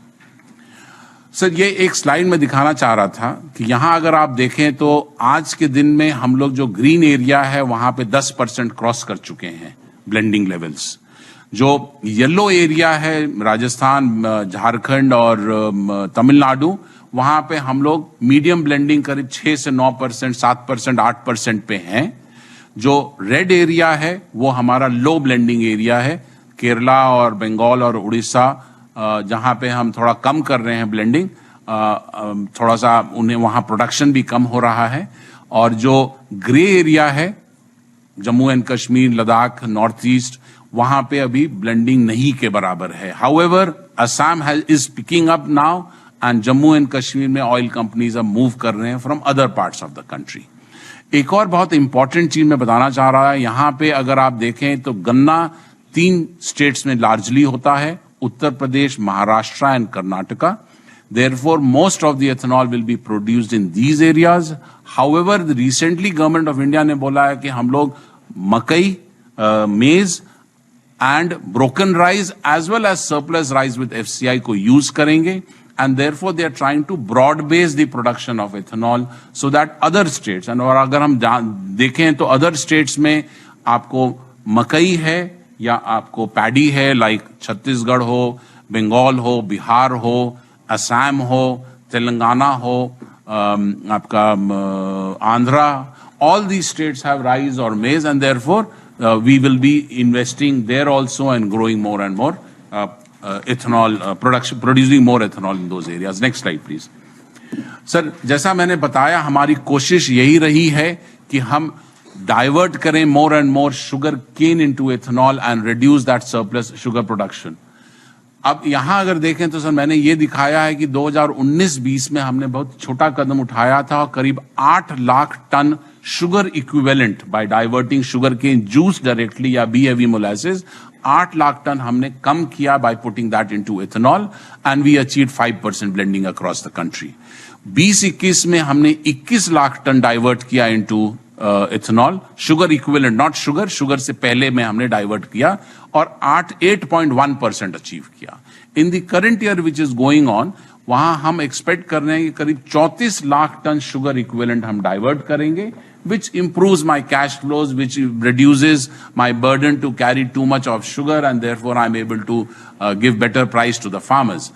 सर, ये एक स्लाइड में दिखाना चाह रहा था कि यहां अगर आप देखें तो आज के दिन में हम लोग जो ग्रीन एरिया है वहां पे 10% क्रॉस कर चुके हैं ब्लेंडिंग लेवल्स. जो येलो एरिया है राजस्थान, झारखंड और तमिलनाडु वहां पे हम लोग मीडियम ब्लेंडिंग करीब 6 से 9%, 7%, 8% पे हैं. जो रेड एरिया है वो हमारा लो ब्लेंडिंग एरिया है. केरला और बंगाल और उड़ीसा जहां पे हम थोड़ा कम कर रहे हैं ब्लेंडिंग, थोड़ा सा उन्हें वहां प्रोडक्शन भी कम हो रहा है. और जो ग्रे एरिया है Jammu and Kashmir, Ladakh, north east वहां पे अभी ब्लेंडिंग नहीं के बराबर है. However Assam is picking up now and Jammu and Kashmir में ऑयल कंपनीज अब मूव कर रहे हैं from other parts of the country. एक और बहुत इंपॉर्टेंट चीज मैं बताना चाह रहा है, यहां पे अगर आप देखें तो गन्ना 3 स्टेट्स में लार्जली होता है, Uttar Pradesh, Maharashtra and Karnataka. Therefore, most of the ethanol will be produced in these areas. However, recently government of India ने बोला है कि हम लोग मकई, maize and broken rice as well as surplus rice with FCI को use करेंगे and therefore they are trying to broad base the production of ethanol so that other states and और अगर हम देखें तो other states में आपको मकई है या आपको पैडी है लाइक छत्तीसगढ़ हो, बंगाल हो, बिहार हो, असम हो, तेलंगाना हो, आपका Andhra, all these states have rice or maize and therefore we will be investing there also and growing more and more ethanol production, producing more ethanol in those areas. Next slide please. Sir, जैसा मैंने बताया हमारी कोशिश यही रही है कि हम डाइवर्ट करें more and more sugar cane into ethanol and reduce that surplus sugar production. अब यहां अगर देखें तो सर मैंने ये दिखाया है कि 2019-20 में हमने बहुत छोटा कदम उठाया था और करीब 8 lakh ton sugar equivalent by diverting sugar cane juice directly या B heavy molasses 8 lakh ton हमने कम किया by putting that into ethanol and we achieved 5% blending across the country. 2021 में हमने 21 लाख टन डाइवर्ट किया into ethanol, sugar equivalent, not sugar, sugar से पहले में हमने डाइवर्ट किया और 8.1% अचीव किया. In the current year which is going on वहां हम एक्सपेक्ट कर रहे हैं कि करीब 34 लाख टन शुगर इक्विवेलेंट हम डाइवर्ट करेंगे which improves my cash flows, which reduces my burden to carry too much of sugar and therefore I'm able to give better price to the farmers.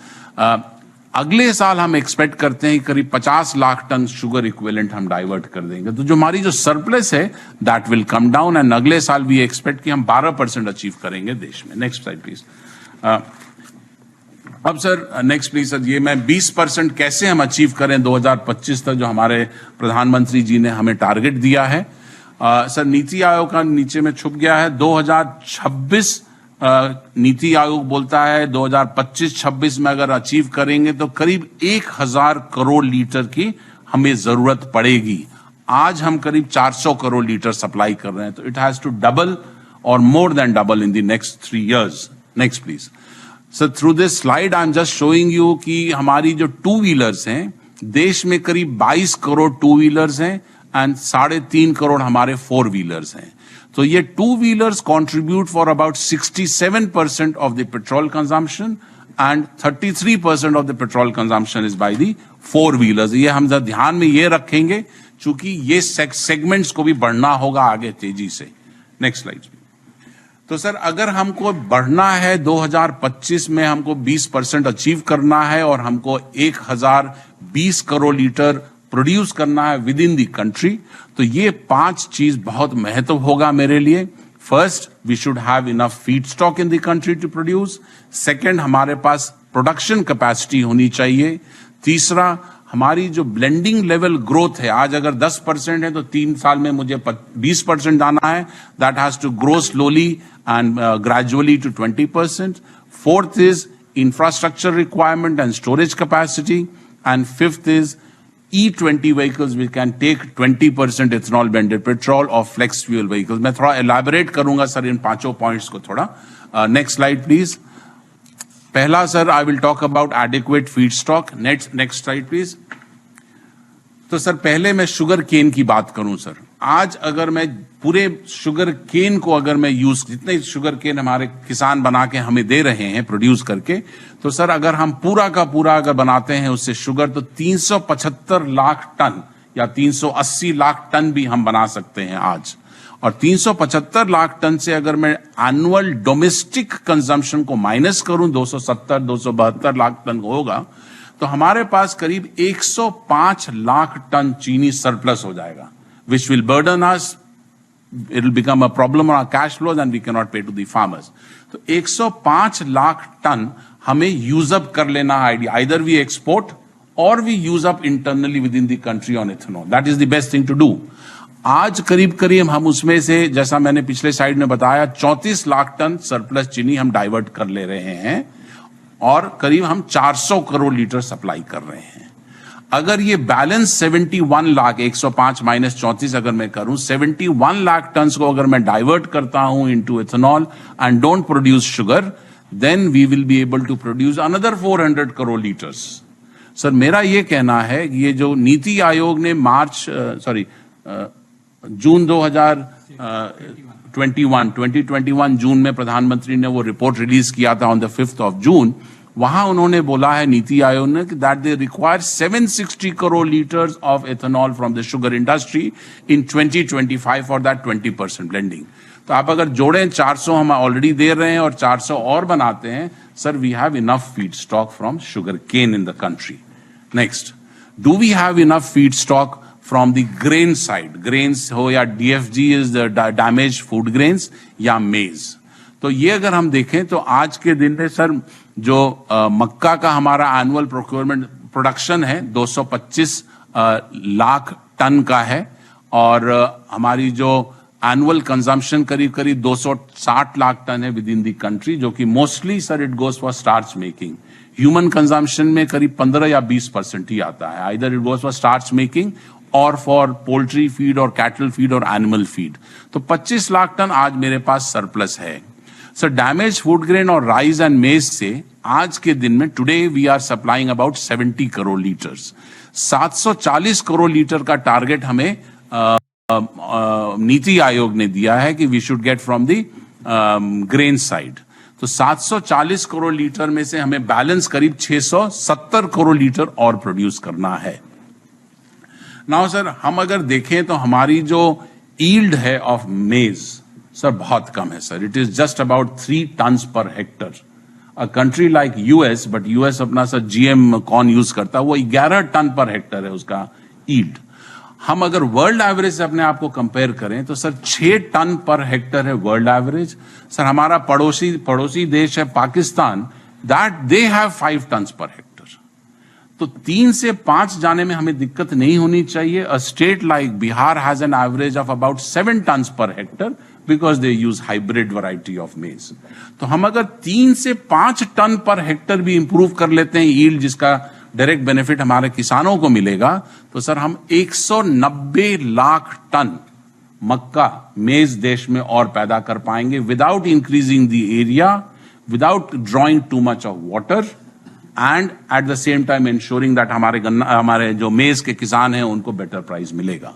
अगले साल हम एक्सपेक्ट करते हैं करीब 50 lakh ton sugar equivalent हम divert कर देंगे. तो जो हमारी जो सरप्लस है that will come down and अगले साल भी एक्सपेक्ट कि हम 12% अचीव करेंगे देश में. Next slide please. अब सर नेक्स्ट प्लीज सर, ये मैं 20% कैसे हम अचीव करें 2025 तक जो हमारे प्रधानमंत्री जी ने हमें टारगेट दिया है. सर नीति आयोग का नीचे में छुप गया है 2026 नीति आयोग बोलता है 2025-26 में अगर अचीव करेंगे तो करीब 1000 करोड़ लीटर की हमें जरूरत पड़ेगी. आज हम करीब 400 करोड़ लीटर सप्लाई कर रहे हैं, तो इट हैज टू डबल और more than double in the next 3 years. Next please. Sir, through this slide I am just showing you कि हमारी जो 2 व्हीलर्स हैं देश में करीब 22 करोड़ 2 व्हीलर्स हैं एंड 3.5 करोड़ हमारे 4-व्हीलर्स हैं. तो ये 2-व्हीलर्स contribute for about 67% of the petrol consumption and 33% of the petrol consumption is by the 4-wheelers. ये हम ध्यान में ये रखेंगे चूंकि ये सेगमेंट्स को भी बढ़ना होगा आगे तेजी से. Next slide. तो सर अगर हमको बढ़ना है 2025 में हमको 20% अचीव करना है और हमको 1020 करोड़ लीटर प्रोड्यूस करना है विद इन द कंट्री, तो ये 5 चीज बहुत महत्व होगा मेरे लिए. First, we should have enough feed stock in the country to produce. Second, हमारे पास प्रोडक्शन कैपेसिटी होनी चाहिए. तीसरा, हमारी जो ब्लेंडिंग लेवल ग्रोथ है, आज अगर 10% है तो 3 साल में मुझे 20% जाना है. That has to grow slowly and gradually to 20%. Fourth is infrastructure requirement and storage capacity. And fifth is E20 vehicles which can take 20% ethanol blended petrol or flex fuel vehicles. मैं थोड़ा elaborate करूंगा sir इन 5 points को थोड़ा. Next slide please. पहला sir I will talk about adequate feedstock. Next slide please. तो sir पहले मैं sugar cane की बात करूं सर. आज अगर मैं पूरे शुगर केन को अगर मैं यूज, जितने शुगर केन हमारे किसान बना के हमें दे रहे हैं प्रोड्यूस करके, तो सर अगर हम पूरा का पूरा अगर बनाते हैं उससे शुगर, तो 375 लाख टन या 380 लाख टन भी हम बना सकते हैं आज. और 375 लाख टन से अगर मैं एनुअल डोमेस्टिक कंजम्पशन को माइनस करूं, 272 लाख टन होगा, तो हमारे पास करीब 105 लाख टन चीनी सरप्लस हो जाएगा, which will burden us. It will become a problem on our cash flows and we cannot pay to the farmers. तो 105 लाख टन हमें यूज अप कर लेना है. Either we export or we use up internally within the country on ethanol. That is the best thing to do. आज करीब करीब हम उसमें से, जैसा मैंने पिछले साइड में बताया, 34 लाख टन सरप्लस चीनी हम डाइवर्ट कर ले रहे हैं और करीब हम 400 करोड़ लीटर सप्लाई कर रहे हैं. अगर ये बैलेंस 71 लाख, 105 माइनस 34 अगर मैं करूं, 71 लाख टन को अगर मैं डाइवर्ट करता हूं into ethanol and don't produce sugar, then we will be able to produce another 400 crore litres. Sir मेरा ये कहना है कि ये जो नीति आयोग ने जून 2021 जून में प्रधानमंत्री ने वो रिपोर्ट रिलीज किया था on the 5th of June. वहां उन्होंने बोला है नीति आयोग ने कि that they require 760 crore litres of ethanol from the sugar industry in 2025 for that 20% blending. तो आप अगर जोड़ें, 400 हम ऑलरेडी दे रहे हैं और 400 और बनाते हैं, sir we have enough feed stock from sugar cane in the country. Next, do we have enough feed stock from the grain side? Grains हो या DFG is the damage food grains या maize. तो ये अगर हम देखें तो आज के दिन में सर जो मक्का का हमारा एनुअल प्रोक्योरमेंट प्रोडक्शन है 225 लाख टन का है और हमारी जो एनुअल कंजम्पशन करीब करीब 260 लाख टन है विद इन दी कंट्री, जो कि mostly sir it goes for starch making. Human consumption में करीब 15 या 20% ही आता है. Either it goes for starch making और फॉर पोल्ट्री फीड और कैटल फीड और एनिमल फीड. तो 25 लाख टन आज मेरे पास सरप्लस है. सर डैमेज फूड ग्रेन और राइस एंड मेज से आज के दिन में today we are supplying about 70 crore litres. 740 crore litre का टारगेट हमें नीति आयोग ने दिया है कि we should get from the grain side. तो 740 करोड़ लीटर में से हमें बैलेंस करीब 670 करोड़ लीटर और प्रोड्यूस करना है. नाउ सर हम अगर देखें तो हमारी जो ईल्ड है ऑफ मेज सर बहुत कम है sir. It is just about 3 tons per hectare. A country like US, but US अपना सर GM कॉर्न यूज करता है, वो 11 टन पर हेक्टर है उसका ईल्ड. हम अगर वर्ल्ड एवरेज से अपने आप को कंपेयर करें तो सर 6 टन पर हेक्टर है वर्ल्ड एवरेज. सर हमारा पड़ोसी देश है Pakistan, that they have 5 tons per hectare. तो 3 से 5 जाने में हमें दिक्कत नहीं होनी चाहिए. A state like Bihar has an average of about 7 tons per hectare because they use hybrid variety of maize. तो हम अगर 3 से 5 टन पर हेक्टर भी इंप्रूव कर लेते हैं ईल्ड, जिसका डायरेक्ट बेनिफिट हमारे किसानों को मिलेगा, तो सर हम 190 लाख टन मक्का मेज देश में और पैदा कर पाएंगे without increasing the area, without drawing to much of water and at the same time ensuring that हमारे जो मेज के किसान हैं उनको बेटर प्राइस मिलेगा.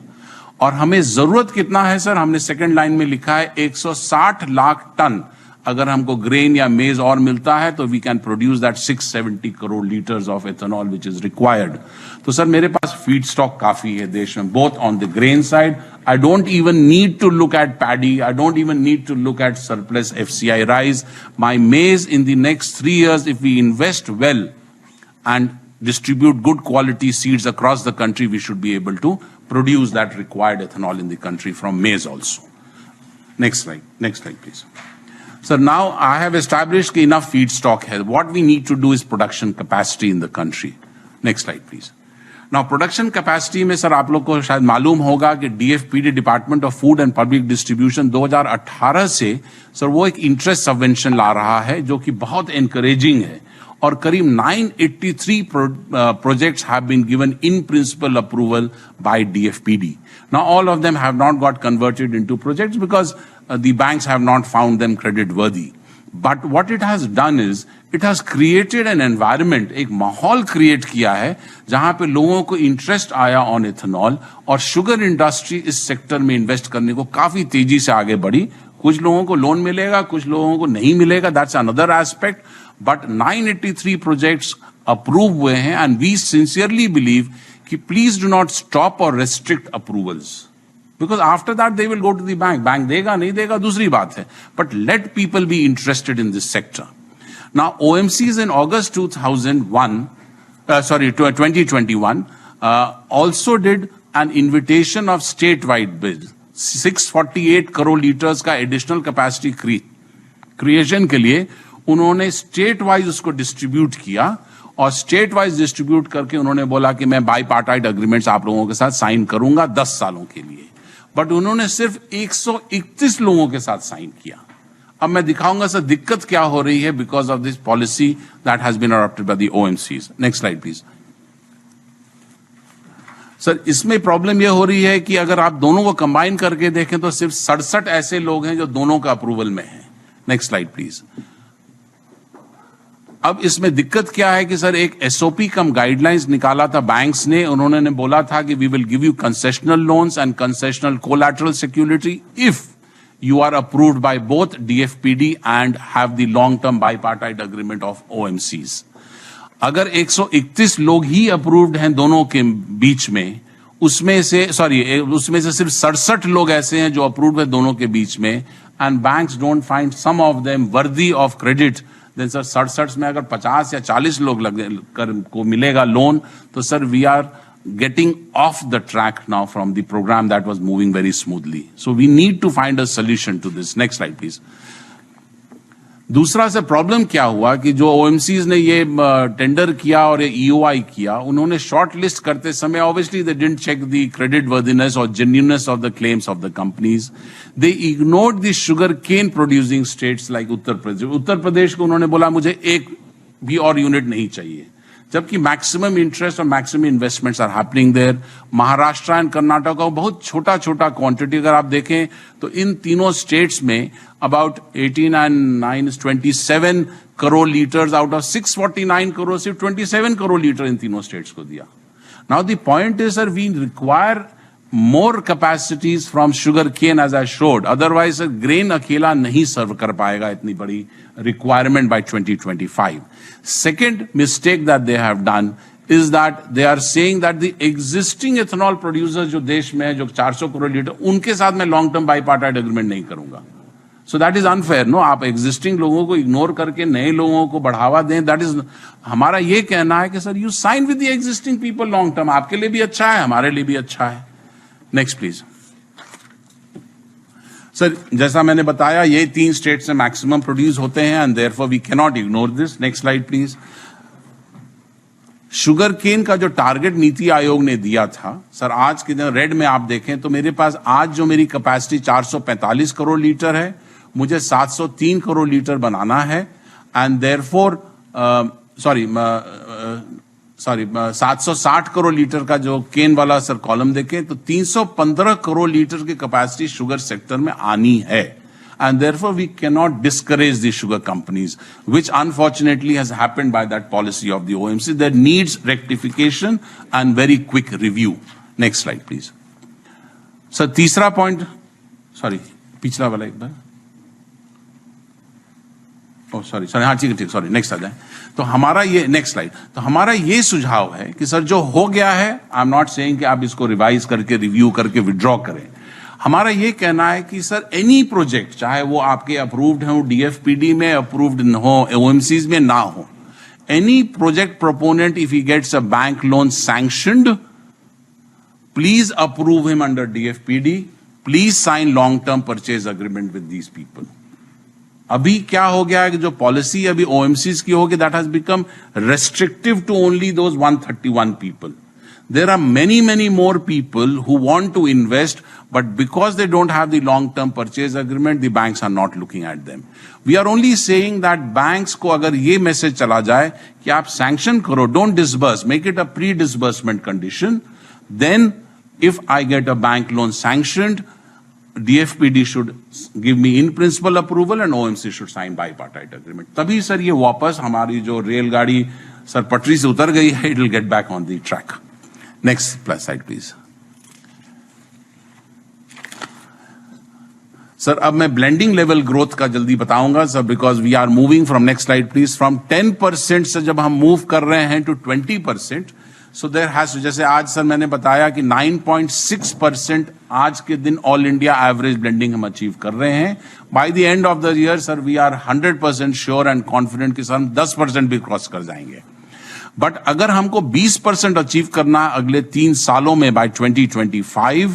और हमें जरूरत कितना है सर? हमने सेकंड लाइन में लिखा है 160 लाख टन अगर हमको ग्रेन या मेज और मिलता है तो we can produce that 670 crore litres of ethanol which is required. तो सर मेरे पास फीड स्टॉक काफी है देश में, both on the grain side. I don't even need to look at paddy. I don't even need to look at surplus FCI rice. My maize in the next 3 years, if we invest well and distribute good quality seeds across the country, we should be able to produce that required ethanol in the country from maize also. Next slide, please. So now I have established enough feedstock here. What we need to do is production capacity in the country. Next slide, please. Now, production capacity में sir आप लोग को शायद मालूम होगा कि DFPD department of food and public distribution 2018 से sir वो एक इंटरेस्ट सबवेंशन ला रहा है जो कि बहुत एनकरेजिंग है और करीब 983 projects have been given in principle approval by DFPD. Now all of them have not got converted into projects because the banks have not found them credit worthy. But what it has done is, it has created an environment, एक माहौल create किया है जहां पे लोगों को interest आया on ethanol और शुगर इंडस्ट्री इस सेक्टर में इन्वेस्ट करने को काफी तेजी से आगे बढ़ी। कुछ लोगों को लोन मिलेगा, कुछ लोगों को नहीं मिलेगा, that's another aspect, but 983 projects approve हुए हैं एंड वी सिंसियरली बिलीव कि प्लीज डू नॉट स्टॉप और restrict approvals because after that they will go to the bank देगा नहीं देगा दूसरी बात है, but let people be interested in this sector. Now OMCs in August 2021 also did an invitation of statewide bids 648 crore litres का additional capacity creation के लिए उन्होंने स्टेट वाइज उसको डिस्ट्रीब्यूट किया और स्टेट वाइज डिस्ट्रीब्यूट करके उन्होंने बोला कि मैं बाईपार्टाइट अग्रीमेंट्स आप लोगों के साथ साइन करूंगा 10 सालों के लिए, बट उन्होंने सिर्फ 131 लोगों के साथ साइन किया। अब मैं दिखाऊंगा सर दिक्कत क्या हो रही है because of this policy that has been adopted by the OMCs. Next slide please. Sir इसमें प्रॉब्लम यह हो रही है कि अगर आप दोनों को कंबाइन करके देखें तो सिर्फ 67 ऐसे लोग हैं जो दोनों का अप्रूवल में है। Next slide please. अब इसमें दिक्कत क्या है कि सर एक एसओपी कम गाइडलाइंस निकाला था बैंक्स ने, उन्होंने बोला था कि we will give you concessional loans and concessional collateral security if you are approved by both DFPD and have the long-term bipartite agreement of OMCs. अगर 131 लोग ही अप्रूव्ड हैं दोनों के बीच में, उसमें से सिर्फ 67 लोग ऐसे हैं जो अप्रूव्ड है दोनों के बीच में, and banks don't find some of them worthy of credit, then sir 67 में अगर 50 या 40 लोग को मिलेगा लोन, तो sir we are getting off the track now from the program that was moving very smoothly. So we need to find a solution to this. Next slide, please. दूसरा से problem क्या हुआ कि जो OMCs ने ये tender किया और ये EOI किया, उन्होंने शॉर्ट लिस्ट करते समय obviously they didn't check the credit worthiness और genuineness of the claims of the companies. They ignored the sugar cane producing states like Uttar Pradesh. Uttar Pradesh को उन्होंने बोला मुझे एक भी और यूनिट नहीं चाहिए, जबकि मैक्सिमम इंटरेस्ट और maximum investments are happening there. Maharashtra and Karnataka का बहुत छोटा छोटा क्वांटिटी अगर आप देखें तो इन तीनों स्टेट्स में about 18 and 9 is 27 crore litres out of 649 crore, सिर्फ 27 करोड़ लीटर इन तीनों स्टेट्स को दिया. Now the point is sir we require more capacities from sugar cane as I showed. Otherwise, grain अकेला नहीं सर्व कर पाएगा इतनी बड़ी requirement by 2025. Second mistake that they have done is that they are saying that the existing ethanol producers जो देश में है, जो 400 करोड़ लीटर, उनके साथ मैं long term bipartite agreement नहीं करूंगा. So that is unfair. No, आप existing लोगों को इग्नोर करके नए लोगों को बढ़ावा दें. That is हमारा ये कहना है कि sir you sign with the existing people long term. आपके लिए भी अच्छा है, हमारे लिए भी अच्छा है. Next please. सर जैसा मैंने बताया ये 3 स्टेट से मैक्सिमम प्रोड्यूस होते हैं and therefore we can not ignore this. Next slide please. Sugar cane का जो टारगेट नीति आयोग ने दिया था सर, आज के दिन रेड में आप देखें तो मेरे पास आज जो मेरी कैपेसिटी 445 करोड़ लीटर है, मुझे 703 करोड़ लीटर बनाना है एंड देयरफॉर 760 करोड़ लीटर का जो केन वाला सर कॉलम देखें तो 315 करोड़ लीटर की कैपेसिटी शुगर सेक्टर में आनी है. And therefore we can not discourage the sugar companies which unfortunately has happened by that policy of the OMC. That needs rectification and very quick review. Next slide please. Sir तीसरा point, sorry पिछला वाला एक बार, sorry हाँ ठीक है, sorry next आ जाए। तो हमारा ये नेक्स्ट स्लाइड, तो हमारा ये सुझाव है कि सर जो हो गया है, आई एम नॉट सेइंग कि आप इसको रिवाइज करके रिव्यू करके विड्रॉ करें। हमारा ये कहना है कि सर एनी प्रोजेक्ट, चाहे वो आपके अप्रूव्ड हो डीएफपीडी में, अप्रूव्ड हो ओएमसीज में ना हो, any project proponent if he gets a bank loan sanctioned, please approve him under DFPD, please sign long term purchase agreement with these people. अभी क्या हो गया है कि जो पॉलिसी अभी ओएमसीज की होगी, that has become restrictive to only those 131 people. There are many more people who want to invest, but because they don't have the long-term purchase agreement, the banks are not looking at them. We are only saying that banks को अगर ये message चला जाए कि आप sanction करो, don't disburse, make it a pre-disbursement condition, then if I get a bank loan sanctioned, DFPD should give me in principle approval and OMC should sign bipartite agreement. तभी sir ये वापस हमारी जो रेलगाड़ी सर पटरी से उतर गई है, it will get back on the track. Next slide, please. Sir अब मैं ब्लेंडिंग लेवल ग्रोथ का जल्दी बताऊंगा sir, because we are moving from, next slide please, from 10% से जब हम मूव कर रहे हैं टू 20%, सो देयर हैज, जैसे आज सर मैंने बताया कि 9.6% आज के दिन ऑल इंडिया एवरेज ब्लेंडिंग हम अचीव कर रहे हैं। By the end of the year sir we are 100% sure and confident कि सर हम 10% भी क्रॉस कर जाएंगे। बट अगर हमको 20% अचीव करना है अगले 3 सालों में by 2025,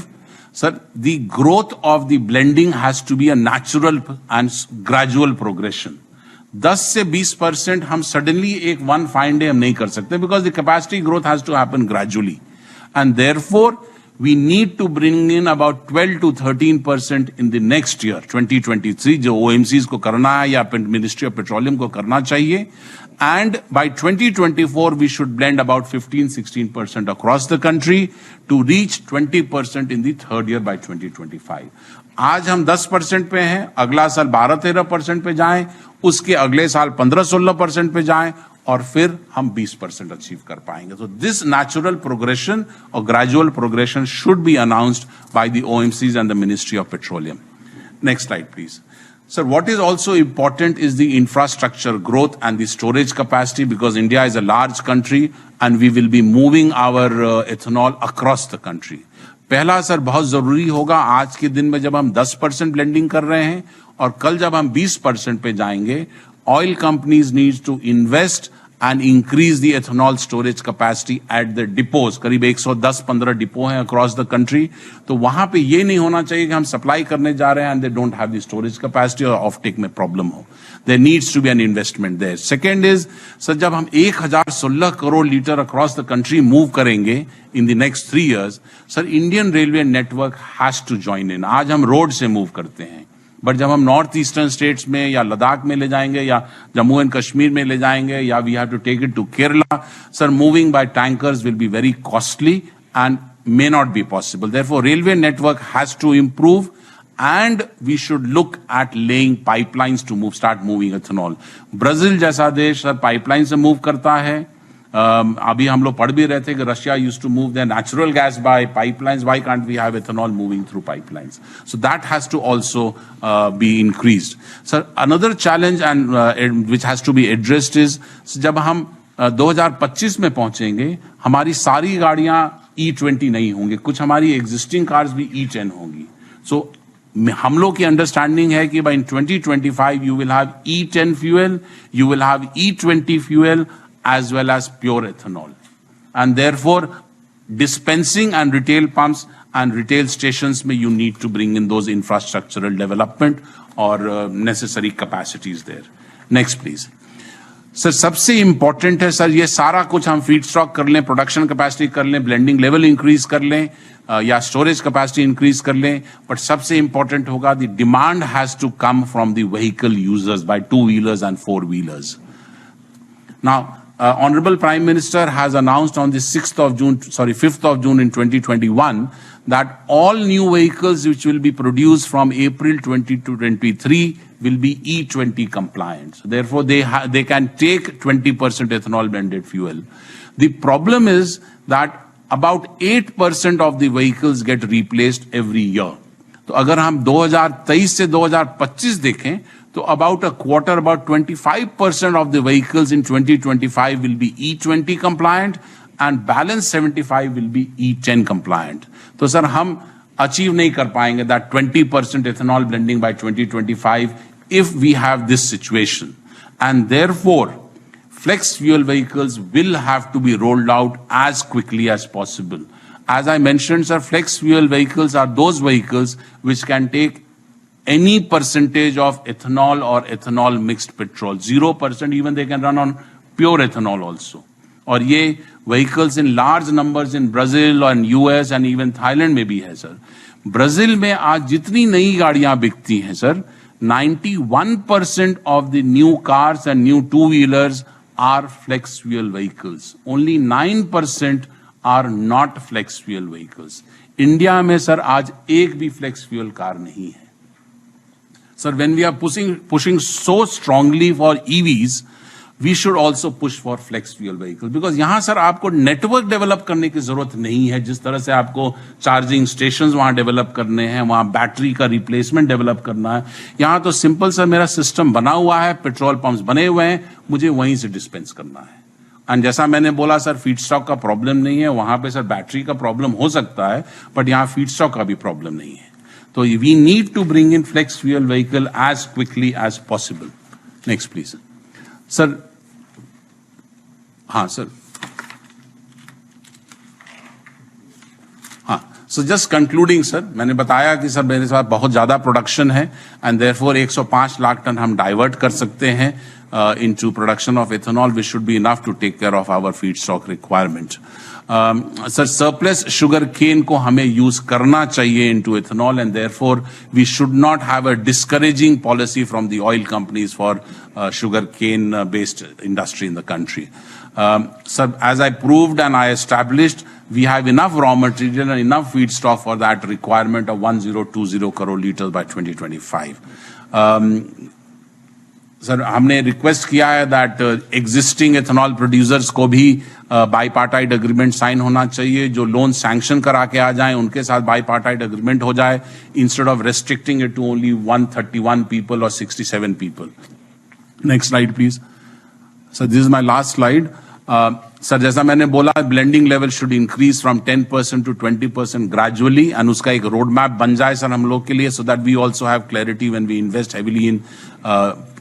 sir the growth of the blending has to be a natural and gradual progression. 10 से 20% हम सडनली एक वन फाइन डे हम नहीं कर सकते, because the capacity growth has to happen gradually, and therefore we need to bring in about 12 to 13% in the next year 2023, जो OMCs को करना है या मिनिस्ट्री ऑफ पेट्रोलियम को करना चाहिए, and by 2024 we should blend about 15-16% across the country to reach 20% in the third year by 2025. आज हम 10% पे हैं, अगला साल 12-13% पे जाएं, उसके अगले साल 15-16% पे जाएं, और फिर हम 20% अचीव कर पाएंगे। So this natural progression or gradual progression should be announced by the OMCs and the Ministry of Petroleum. Next slide, please. Sir, what is also important is the infrastructure growth and the storage capacity, because India is a large country and we will be moving our ethanol across the country. पहला sir बहुत जरूरी होगा, आज के दिन में जब हम 10% ब्लेंडिंग कर रहे हैं और कल जब हम 20% पे जाएंगे, oil companies need to invest and increase the ethanol storage capacity at the depots. करीब 110-15 डिपो हैं across the country. तो वहां पे ये नहीं होना चाहिए कि हम सप्लाई करने जा रहे हैं and they don't have the storage capacity और offtake में प्रॉब्लम हो. There needs to be an investment there. Second is, sir जब हम 1016 crore litre across the country move करेंगे in the next 3 years, sir Indian Railway Network has to join in. आज हम road से move करते हैं, बट जब हम नॉर्थ ईस्टर्न स्टेट्स में या लद्दाख में ले जाएंगे या जम्मू एंड कश्मीर में ले जाएंगे या we have to take it to Kerala, sir moving by tankers will be very costly and may not be possible. Therefore railway network has to improve and we should look at laying pipelines to move, start moving ethanol. Brazil जैसा देश sir pipeline से move करता है। अभी हम लोग पढ़ भी रहे थे कि Russia used to move their natural gas by pipelines, why can't we have ethanol moving through pipelines? So that has to also be increased. Sir another challenge and which has to be addressed is, जब हम 2025 में पहुंचेंगे हमारी सारी गाड़ियां E20 नहीं होंगी, कुछ हमारी एग्जिस्टिंग कार्स भी E10 होंगी। सो हम लोग की अंडरस्टैंडिंग है कि by 2025 you will have E10 fuel, you will have E20 fuel as well as pure ethanol, and therefore dispensing and retail pumps and retail stations may you need to bring in those infrastructural development or necessary capacities there. Next please. Sir सबसे important है sir, ये सारा कुछ हम feed stock कर लें, production capacity कर लें, ब्लेंडिंग लेवल इंक्रीज कर लें या स्टोरेज कैपेसिटी इंक्रीज कर लें, बट सबसे इंपॉर्टेंट होगा the demand has to come from the vehicle users by 2-wheelers and 4-wheelers. Now, Honorable Prime Minister has announced on the 5th of June in 2021 that all new vehicles which will be produced from April 2023 will be E20 compliant. So therefore, they can take 20% ethanol blended fuel. The problem is that about 8% of the vehicles get replaced every year. तो अगर हम 2023 से 2025 देखें तो about a quarter, about 25% of the vehicles in 2025 will be E20 compliant and balance 75 will be E10 compliant. तो sir हम achieve नहीं कर पाएंगे that 20% ethanol blending by 2025 if we have this situation. And therefore, flex fuel vehicles will have to be rolled out as quickly as possible. As I mentioned, sir, flex fuel vehicles are those vehicles which can take any percentage of ethanol or ethanol mixed petrol. 0%, even they can run on pure ethanol also. और ये vehicles in large numbers in Brazil and US and even Thailand में भी है sir. Brazil में आज जितनी नई गाड़ियां बिकती हैं sir, 91% of the new cars and new two-wheelers are flex fuel vehicles. Only 9% are not flex fuel vehicles. India में सर आज एक भी flex fuel कार नहीं है. Sir, when we are pushing so strongly for EVs, we should also push for flex fuel vehicles. Because यहाँ sir आपको network develop करने की जरूरत नहीं है. जिस तरह से आपको चार्जिंग स्टेशंस वहाँ डेवलप करने हैं, वहाँ बैटरी का रिप्लेसमेंट डेवलप करना है. यहाँ तो सिंपल सर मेरा सिस्टम बना हुआ है, पेट्रोल पंप्स बने हुए हैं, मुझे वहीं से डिस्पेंस करना है. एंड जैसा मैंने बोला सर, फीड स्टॉक का प्रॉब्लम नहीं है. वहाँ पे सर बैटरी का प्रॉब्लम हो सकता है, बट यहाँ फीड स्टॉक का भी प्रॉब्लम नहीं है. So we need to bring in flex fuel vehicle as quickly as possible. Next, please. Sir. हाँ, sir. हाँ. So just concluding, sir. मैंने बताया कि सर मेरे साथ बहुत ज़्यादा प्रोडक्शन है and therefore 105 लाख टन हम डाइवर्ट कर सकते हैं into production of ethanol, which should be enough to take care of our feedstock requirement. Sir, surplus sugar cane को हमें use करना चाहिए into ethanol and therefore we should not have a discouraging policy from the oil companies for sugar cane based industry in the country. Sir, as I proved and I established, we have enough raw material and enough feedstock for that requirement of 1020 crore liters by 2025. Sir हमने request किया है that existing ethanol producers को भी बाईपार्टाइट agreement sign होना चाहिए. जो loan sanction करा के आ जाएं उनके साथ बाईपार्टाइट एग्रीमेंट हो जाए, instead of restricting it to only 131 people और 67 people. Next slide please. Sir this is my last slide. Sir जैसा मैंने बोला, blending level should increase from 10% to 20% gradually and उसका एक रोड मैप बन जाए सर हम लोग के लिए, so that we also have clarity when we invest heavily in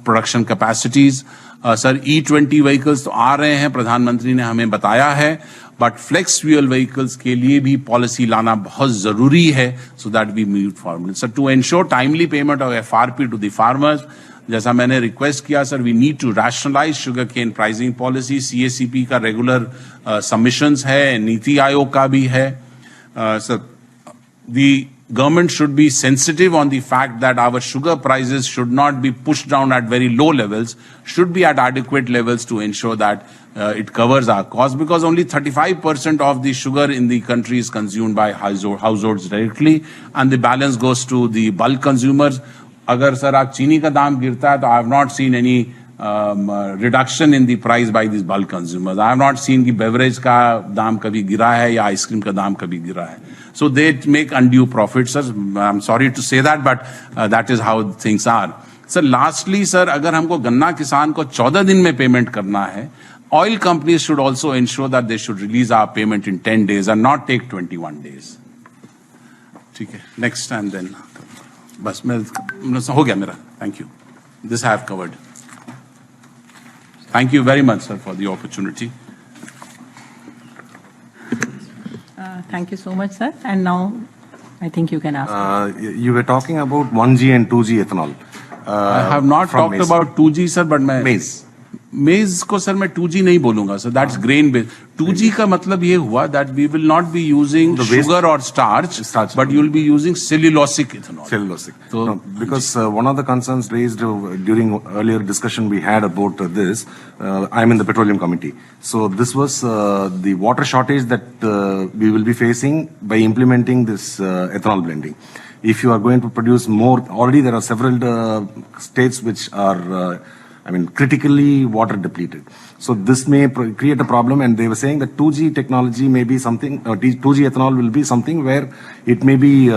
production capacities. Sir E20 vehicles तो आ रहे हैं, प्रधानमंत्री ने हमें बताया है, बट फ्लेक्स फ्यूल व्हीकल्स के लिए भी पॉलिसी लाना बहुत जरूरी है so that we move forward. Sir to ensure timely payment of FRP to the farmers, जैसा मैंने रिक्वेस्ट किया sir, we need to rationalise sugar cane pricing policy. CACP का रेगुलर सबमिशंस है, नीति आयोग का भी है. Sir the government should be sensitive on the fact that our sugar prices should not be pushed down at very low levels, should be at adequate levels to ensure that it covers our costs, because only 35% of the sugar in the country is consumed by households directly and the balance goes to the bulk consumers. अगर sir आप चीनी का दाम गिरता है तो I have not seen any reduction in the price by these bulk consumers. I have not seen कि beverage का दाम कभी गिरा है या आइसक्रीम का दाम कभी गिरा है. So they make undue profits, sir. I'm sorry to say that, but that is how things are. Sir, lastly, sir, अगर हमको गन्ना किसान को 14 दिन में पेमेंट करना है, oil companies should also ensure that they should release our payment in 10 days and not take 21 days. ठीक है, next and then. बस मैं हो गया मेरा. Thank you. This I have covered. Thank you very much, sir, for the opportunity. Thank you so much, sir. And now, I think you can ask. You were talking about 1G and 2G ethanol. I have not from talked maize. about 2G, sir, but मैं Maize. मेज को sir मैं 2G नहीं बोलूंगा sir, that's grain based. 2G का मतलब ये हुआ that we will not be using The waste- sugar और starch, but you will be using cellulosic ethanol. Cellulosic. So- No, because one of the concerns raised during earlier discussion we had about this, I'm in the petroleum committee. So this was the water shortage that we will be facing by implementing this ethanol blending. If you are going to produce more, already there are several states which are critically water depleted. So this may create a problem, and they were saying that 2G technology may be something, 2G ethanol will be something where it may be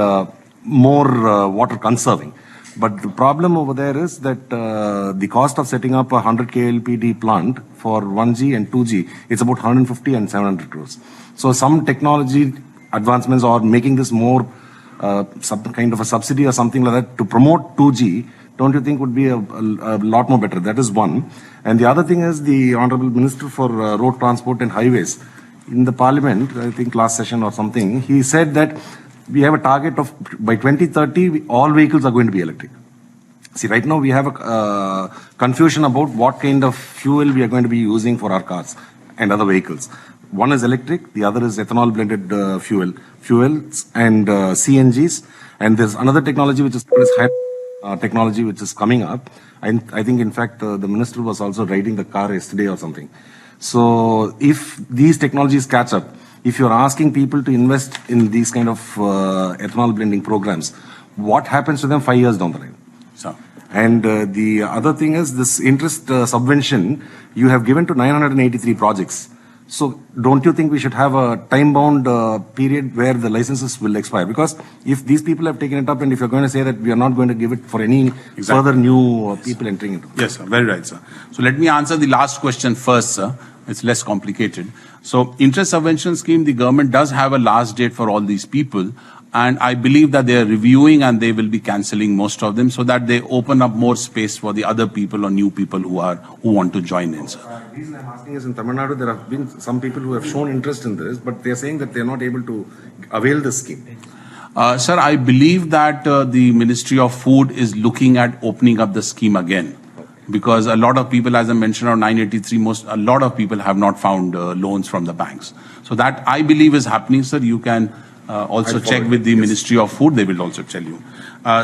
more water conserving. But the problem over there is that the cost of setting up a 100 KLPD plant for 1G and 2G, it's about 150 and 700 crores. So some technology advancements are making this more some kind of a subsidy or something like that to promote 2G, don't you think would be a lot more better? That is one. And the other thing is the Honorable Minister for Road Transport and Highways in the Parliament, I think last session or something, he said that we have a target of by 2030, all vehicles are going to be electric. See, right now we have a confusion about what kind of fuel we are going to be using for our cars and other vehicles. One is electric, the other is ethanol blended fuels and CNGs. And there's another technology which is technology which is coming up. I think, in fact, the minister was also riding the car yesterday or something. So if these technologies catch up, if you're asking people to invest in these kind of ethanol blending programs, what happens to them 5 years down the line? So. And the other thing is this interest subvention you have given to 983 projects. So don't you think we should have a time-bound period where the licenses will expire? Because if these people have taken it up, and if you're going to say that we are not going to give it for any further new people entering it. Yes, sir. Very right, sir. So let me answer the last question first, sir. It's less complicated. So interest subvention scheme, the government does have a last date for all these people. And I believe that they are reviewing and they will be cancelling most of them so that they open up more space for the other people or new people who want to join in, sir. The reason I'm asking is in Tamil Nadu, there have been some people who have shown interest in this, but they're saying that they're not able to avail the scheme. Sir, I believe that the Ministry of Food is looking at opening up the scheme again. Because a lot of people, as I mentioned, on 983, a lot of people have not found loans from the banks. So that I believe is happening, sir. You can also check with the Ministry of Food. They will also tell you.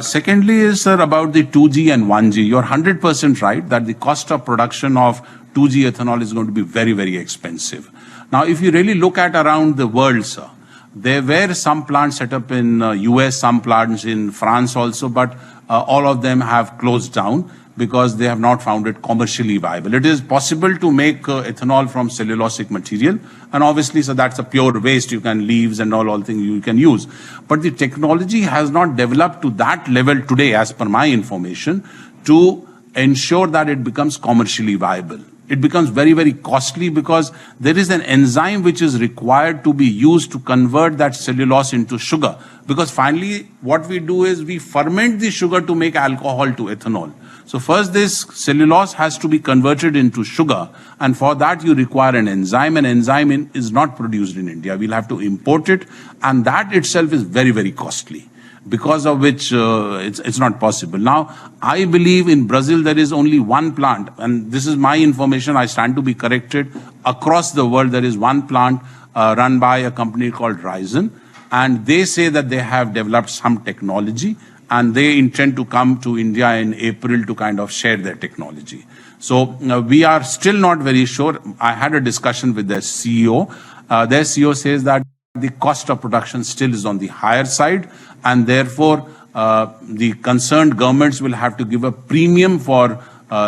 Secondly is, sir, about the 2G and 1G. You're 100% right that the cost of production of 2G ethanol is going to be very, very expensive. Now, if you really look at around the world, sir, there were some plants set up in US, some plants in France also, but all of them have closed down because they have not found it commercially viable. It is possible to make ethanol from cellulosic material, and obviously, so that's a pure waste. You can leaves and all things you can use. But the technology has not developed to that level today, as per my information, to ensure that it becomes commercially viable. It becomes very, very costly because there is an enzyme which is required to be used to convert that cellulose into sugar. Because finally, what we do is we ferment the sugar to make alcohol to ethanol. So first this cellulose has to be converted into sugar, and for that you require an enzyme. An enzyme is not produced in India. We'll have to import it, and that itself is very, very costly, because of which it's not possible. Now, I believe in Brazil there is only one plant, and this is my information, I stand to be corrected. Across the world there is one plant run by a company called Ryzen, and they say that they have developed some technology, and they intend to come to India in April to kind of share their technology. So we are still not very sure. I had a discussion with their CEO. Their CEO says that the cost of production still is on the higher side, and therefore the concerned governments will have to give a premium for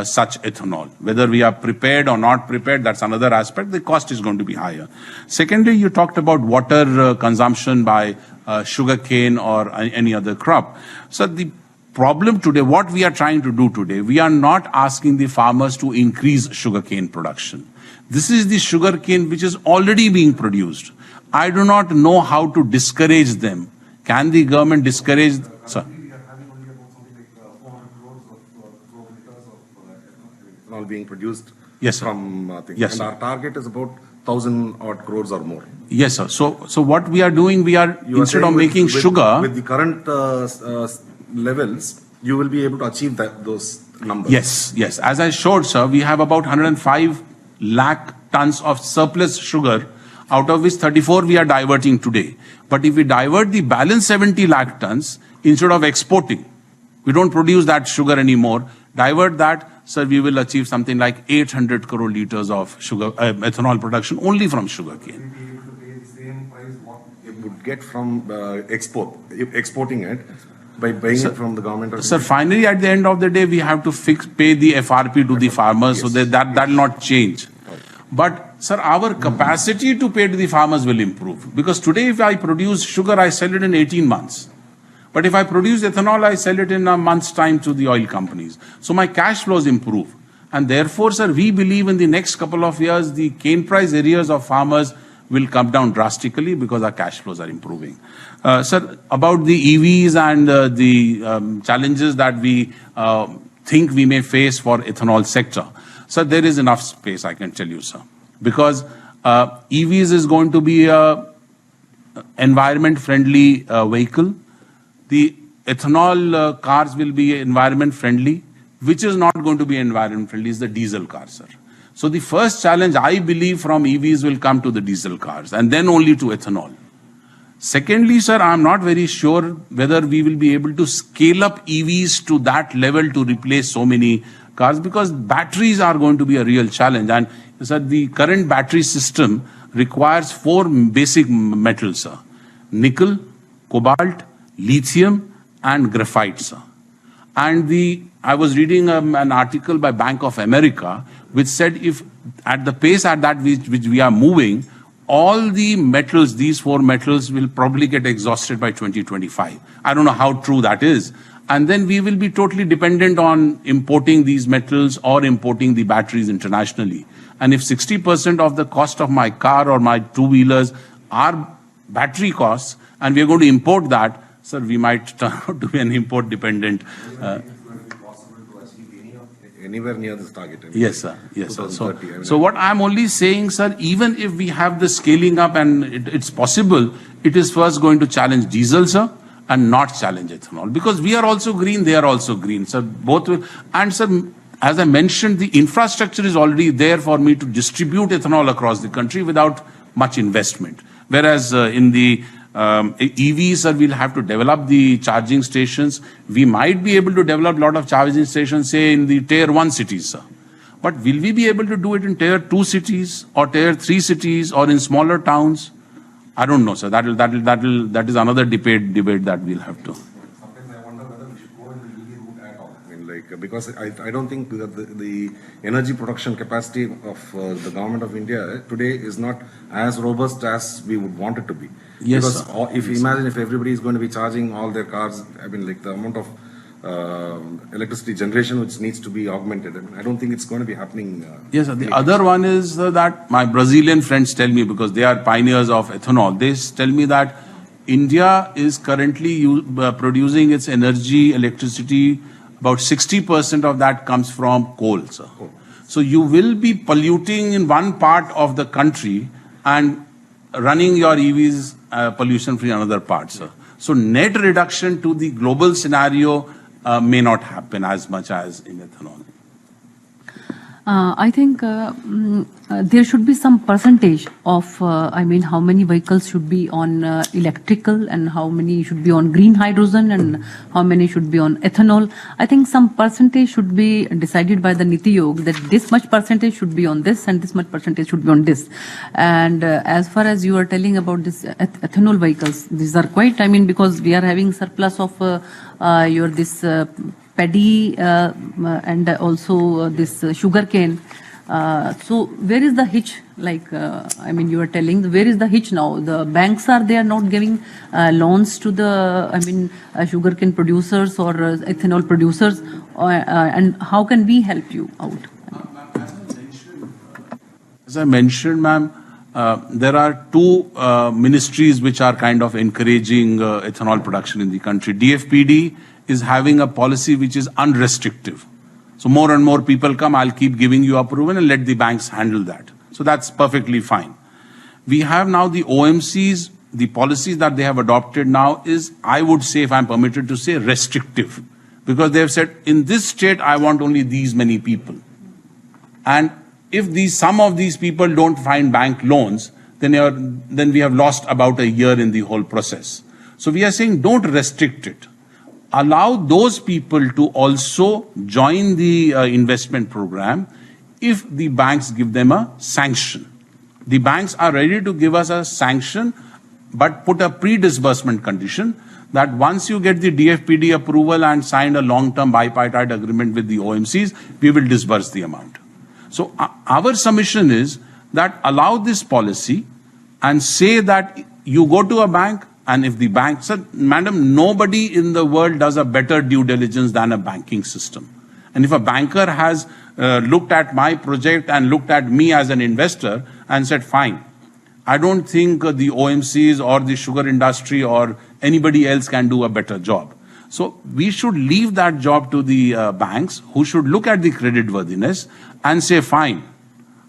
such ethanol. Whether we are prepared or not prepared, that's another aspect. The cost is going to be higher. Secondly, you talked about water consumption by sugarcane or any other crop. So the problem today, what we are trying to do today, we are not asking the farmers to increase sugarcane production. This is the sugarcane which is already being produced. I do not know how to discourage them. Can the government discourage? Sir? We are having only about something like 400 crores of liters of ethanol being produced. Yes, sir. From things. Yes, and sir. our target is about 1,000 odd crores or more. Yes, sir. So what we are doing, we are, instead of making sugar. With the current levels, you will be able to achieve those numbers. Yes. As I showed, sir, we have about 105 lakh tons of surplus sugar, out of which 34 we are diverting today. But if we divert the balance 70 lakh tons, instead of exporting, we don't produce that sugar anymore, divert that, sir, we will achieve something like 800 crore liters of sugar, ethanol production only from sugarcane. We'll be able to pay the same price what it would get from exporting it. by buying it from the government? Or Sir, finally, at the end of the day, we have to pay the FRP to the farmers, so that will not change. But, sir, our capacity to pay to the farmers will improve. Because today, if I produce sugar, I sell it in 18 months. But if I produce ethanol, I sell it in a month's time to the oil companies. So my cash flows improve. And therefore, sir, we believe in the next couple of years, the cane price areas of farmers will come down drastically because our cash flows are improving. Sir, about the EVs and the challenges that we think we may face for ethanol sector. Sir, there is enough space, I can tell you, sir. Because EVs is going to be a environment-friendly vehicle. The ethanol cars will be environment-friendly. Which is not going to be environment-friendly is the diesel car, sir. So the first challenge, I believe, from EVs will come to the diesel cars and then only to ethanol. Secondly, sir, I'm not very sure whether we will be able to scale up EVs to that level to replace so many cars because batteries are going to be a real challenge. And sir, the current battery system requires 4 basic metals, sir. Nickel, cobalt, lithium, and graphite, sir. And I was reading an article by Bank of America which said if at the pace at that which we are moving, all the metals, these 4 metals will probably get exhausted by 2025. I don't know how true that is. And then we will be totally dependent on importing these metals or importing the batteries internationally. And if 60% of the cost of my car or my two-wheelers are battery costs and we are going to import that, sir, we might turn out to be an import-dependent. Anywhere near this target? Yes, sir. Yes, sir. So what I'm only saying, sir, even if we have the scaling up and it's possible, it is first going to challenge diesel, sir, and not challenge ethanol. Because we are also green, they are also green. Sir, both will. And, sir, as I mentioned, the infrastructure is already there for me to distribute ethanol across the country without much investment. Whereas in the EVs, sir, we'll have to develop the charging stations. We might be able to develop a lot of charging stations, say, in the Tier 1 cities, sir. But will we be able to do it in Tier 2 cities or Tier 3 cities or in smaller towns? I don't know, sir. That is another debate that we'll have to. Sometimes I wonder whether we should go in the EV route at all. I mean, because I don't think that the energy production capacity of the government of India today is not as robust as we would want it to be. Yes, because sir. if you imagine if everybody is going to be charging all their cars, I mean, like the amount of electricity generation which needs to be augmented, I mean, I don't think it's going to be happening. Yes, sir. The other one is that my Brazilian friends tell me, because they are pioneers of ethanol, they tell me that India is currently producing its energy, electricity, about 60% of that comes from coal, sir. So you will be polluting in one part of the country and running your EVs pollution-free in another part, sir. So net reduction to the global scenario may not happen as much as in ethanol. I think there should be some percentage of, I mean, how many vehicles should be on electrical and how many should be on green hydrogen and how many should be on ethanol. I think some percentage should be decided by the Niti Aayog that this much percentage should be on this and this much percentage should be on this. And as far as you are telling about this ethanol vehicles, these are quite, I mean, because we are having surplus of this paddy and also this sugar cane. So where is the hitch? Like, I mean, you are telling, where is the hitch now? The banks they are not giving loans to the, I mean, sugarcane producers or ethanol producers. And how can we help you out? As I mentioned, ma'am, there are 2 ministries which are kind of encouraging ethanol production in the country. DFPD is having a policy which is unrestrictive. So more and more people come, I'll keep giving you approval and let the banks handle that. So that's perfectly fine. We have now the OMCs, the policies that they have adopted now is, I would say, if I'm permitted to say, restrictive. Because they have said, in this state, I want only these many people. And if some of these people don't find bank loans, then we have lost about a year in the whole process. So we are saying, don't restrict it. Allow those people to also join the investment program if the banks give them a sanction. The banks are ready to give us a sanction, but put a pre-disbursement condition that once you get the DFPD approval and signed a long-term bipartite agreement with the OMCs, we will disburse the amount. So our submission is that allow this policy and say that you go to a bank, and if the bank said, madam, nobody in the world does a better due diligence than a banking system. And if a banker has looked at my project and looked at me as an investor and said, fine, I don't think the OMCs or the sugar industry or anybody else can do a better job. So we should leave that job to the banks, who should look at the creditworthiness and say, fine,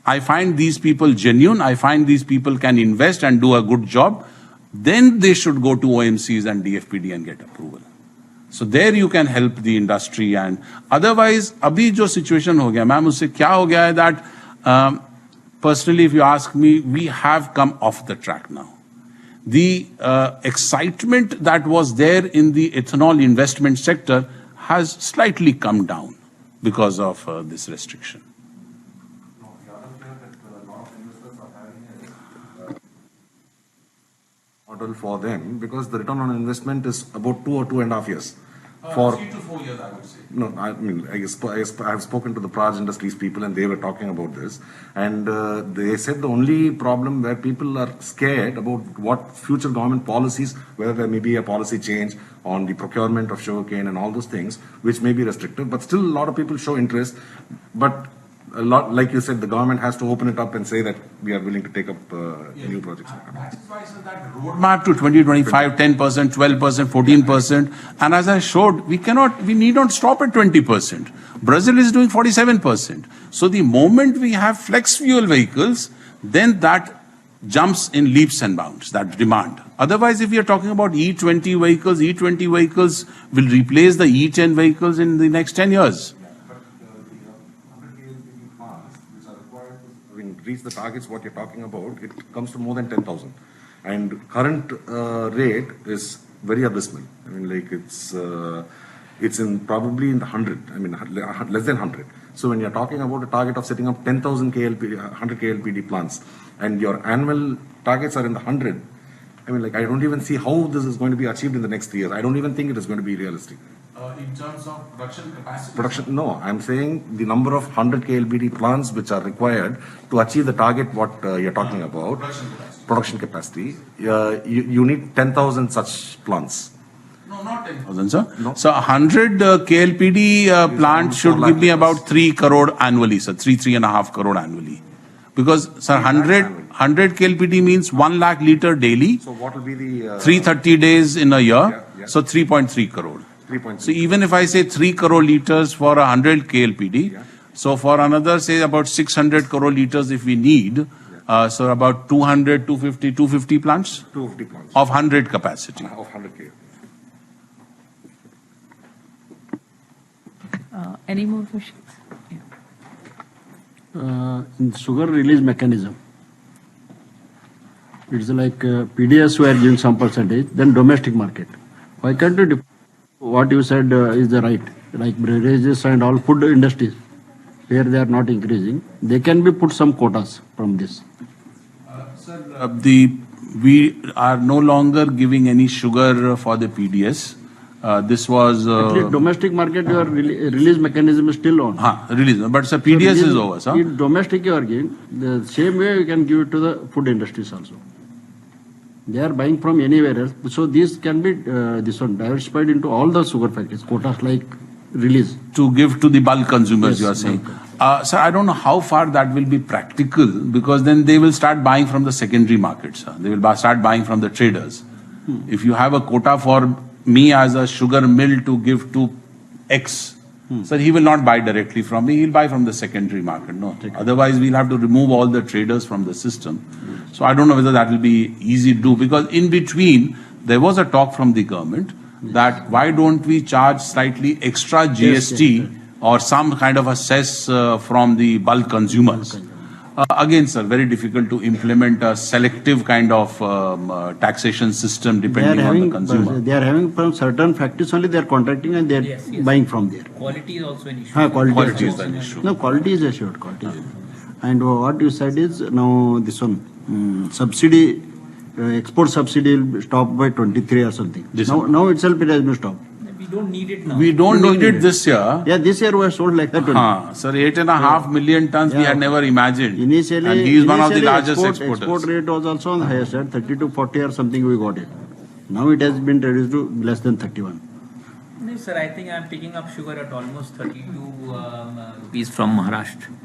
I find these people genuine, I find these people can invest and do a good job, then they should go to OMCs and DFPD and get approval. So there you can help the industry. And otherwise, abhi jo situation ho gaya, ma'am, usse kya ho gaya hai that personally, if you ask me, we have come off the track now. The excitement that was there in the ethanol investment sector has slightly come down because of this restriction. Model for them, because the return on investment is about 2 or 2.5 years. 3 to 4 years, I would say. No, I mean, I have spoken to the Praj Industries people and they were talking about this. And they said the only problem where people are scared about what future government policies, whether there may be a policy change on the procurement of sugarcane and all those things, which may be restrictive, but still a lot of people show interest. But a lot, like you said, the government has to open it up and say that we are willing to take up new projects. That's why I said that roadmap to 2025, 10%, 12%, 14%. And as I showed, we need not stop at 20%. Brazil is doing 47%. So the moment we have flex fuel vehicles, then that jumps in leaps and bounds, that demand. Otherwise, if we are talking about E20 vehicles will replace the E10 vehicles in the next 10 years. Reach the targets what you're talking about, it comes to more than 10,000. And current rate is very abysmal. I mean, like it's in probably in the 100, I mean, less than 100. So when you're talking about a target of setting up 10,000 KLPD, 100 KLPD plants, and your annual targets are in the 100, I mean, like, I don't even see how this is going to be achieved in the next 3 years. I don't even think it is going to be realistic. In terms of production capacity? No, I'm saying the number of 100 KLPD plants which are required to achieve the target what you're talking about, production capacity, you need 10,000 such plants. No, not 10,000, sir. No. So 100 KLPD plant should give me about 3 crore annually, sir, 3.5 crore annually. Because, sir, 100 KLPD means 1 lakh liter daily. So what will be the... 330 days in a year, so 3.3 crore. So even if I say 3 crore liters for 100 KLPD, so for another, say about 600 crore liters if we need, so about 250 plants? 250 plants. Of 100 capacity. Of 100 KLPD. Any more questions? In sugar release mechanism, it's like PDS we are giving some percentage, then domestic market. Why can't you what you said is the right, like beverages and all food industries, where they are not increasing, they can be put some quotas from this. Sir, we are no longer giving any sugar for the PDS. This was... At least domestic market, your release mechanism is still on. Release. But sir, PDS is over, sir. In domestic you are giving, the same way you can give it to the food industries also. They are buying from anywhere else. So these can be diversified into all the sugar factories, quotas like release. To give to the bulk consumers, Yes, you are saying. bulk. Sir, I don't know how far that will be practical, because then they will start buying from the secondary markets. They will start buying from the traders. If you have a quota for me as a sugar mill to give to X, sir, he will not buy directly from me, he'll buy from the secondary market. No, otherwise we'll have to remove all the traders from the system. So I don't know whether that will be easy to do, because in between there was a talk from the government that why don't we charge slightly extra GST or some kind of a cess from the bulk consumers. Again, sir, very difficult to implement a selective kind of taxation system depending on the consumer. They are having from certain factories only, they are contracting and they are buying from there. Quality is also an issue. Quality is an issue. No, quality is assured. Quality is assured. And what you said is now this one subsidy export subsidy will stop by 23 or something. December. Now itself it has been stopped. We don't need it now. We don't need it this year. Yeah, this year was sold like that only. हाँ, sir, 8.5 million tons we Yeah. had never imagined. Initially, and he is one of the largest export exporters. rate was also on the higher side, 30 to 40 or something we got it. Now it has been reduced to less than 31. No, sir, I think I'm picking up sugar at almost 32 rupees from Maharashtra.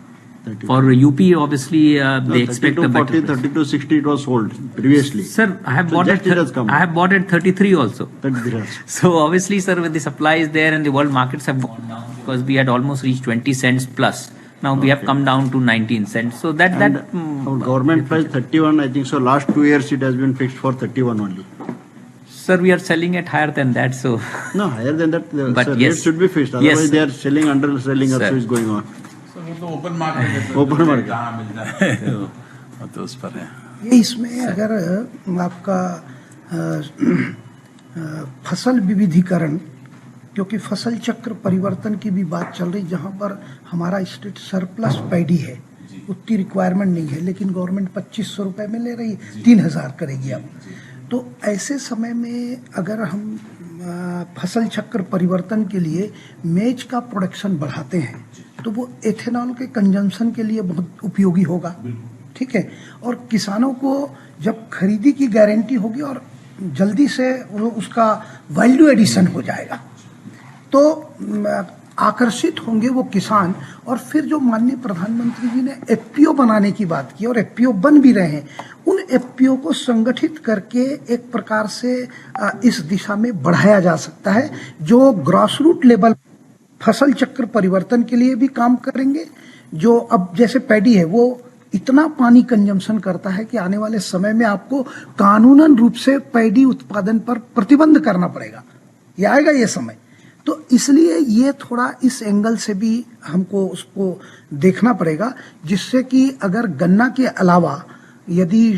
32. For UP, obviously, No, they expect 30 a to better 40, price. 30 to 60 it was sold previously. Sir, I have So bought just it has come. I have bought at 33 also. 33 also. So obviously, sir, when the supply is there and the world markets have gone down because we had almost reached 20 cents plus. Now we have come down to 19 cents. So that And our government price 31, I think so. Last 2 years it has been fixed for 31 only. sir, we are selling it higher than that. So No, higher than that, the But sir, yes. rate should be fixed. Yes, Otherwise, sir. they are selling, underselling Sir. also is going on. So वो तो open market है, sir. Open market. जहाँ मिल जाए वो तो उस पर है. ये इसमें अगर आपका फसल विविधीकरण, क्योंकि फसल चक्र परिवर्तन की भी बात चल रही, जहां पर हमारा स्टेट सरप्लस पैडी है, उतनी रिक्वायरमेंट नहीं है, लेकिन गवर्नमेंट 2500 रुपए में ले रही है, 3000 करेगी अब। तो ऐसे समय में अगर हम फसल चक्र परिवर्तन के लिए मेज का प्रोडक्शन बढ़ाते हैं तो वो एथेनॉल के कंजम्पशन के लिए बहुत उपयोगी होगा, ठीक है। और किसानों को जब खरीदी की गारंटी होगी और जल्दी से उसका वैल्यू एडिशन हो जाएगा तो आकर्षित होंगे वो किसान। और फिर जो माननीय प्रधानमंत्री जी ने एफपीओ बनाने की बात की और एफपीओ बन भी रहे हैं, उन एफपीओ को संगठित करके एक प्रकार से इस दिशा में बढ़ाया जा सकता है, जो ग्रॉस रूट लेवल फसल चक्र परिवर्तन के लिए भी काम करेंगे। जो अब जैसे पैडी है वो इतना पानी कंजम्पशन करता है कि आने वाले समय में आपको कानूनन रूप से पैडी उत्पादन पर प्रतिबंध करना पड़ेगा, ये आएगा ये समय। तो इसलिए ये थोड़ा इस एंगल से भी हमको उसको देखना पड़ेगा, जिससे कि अगर गन्ना के अलावा यदि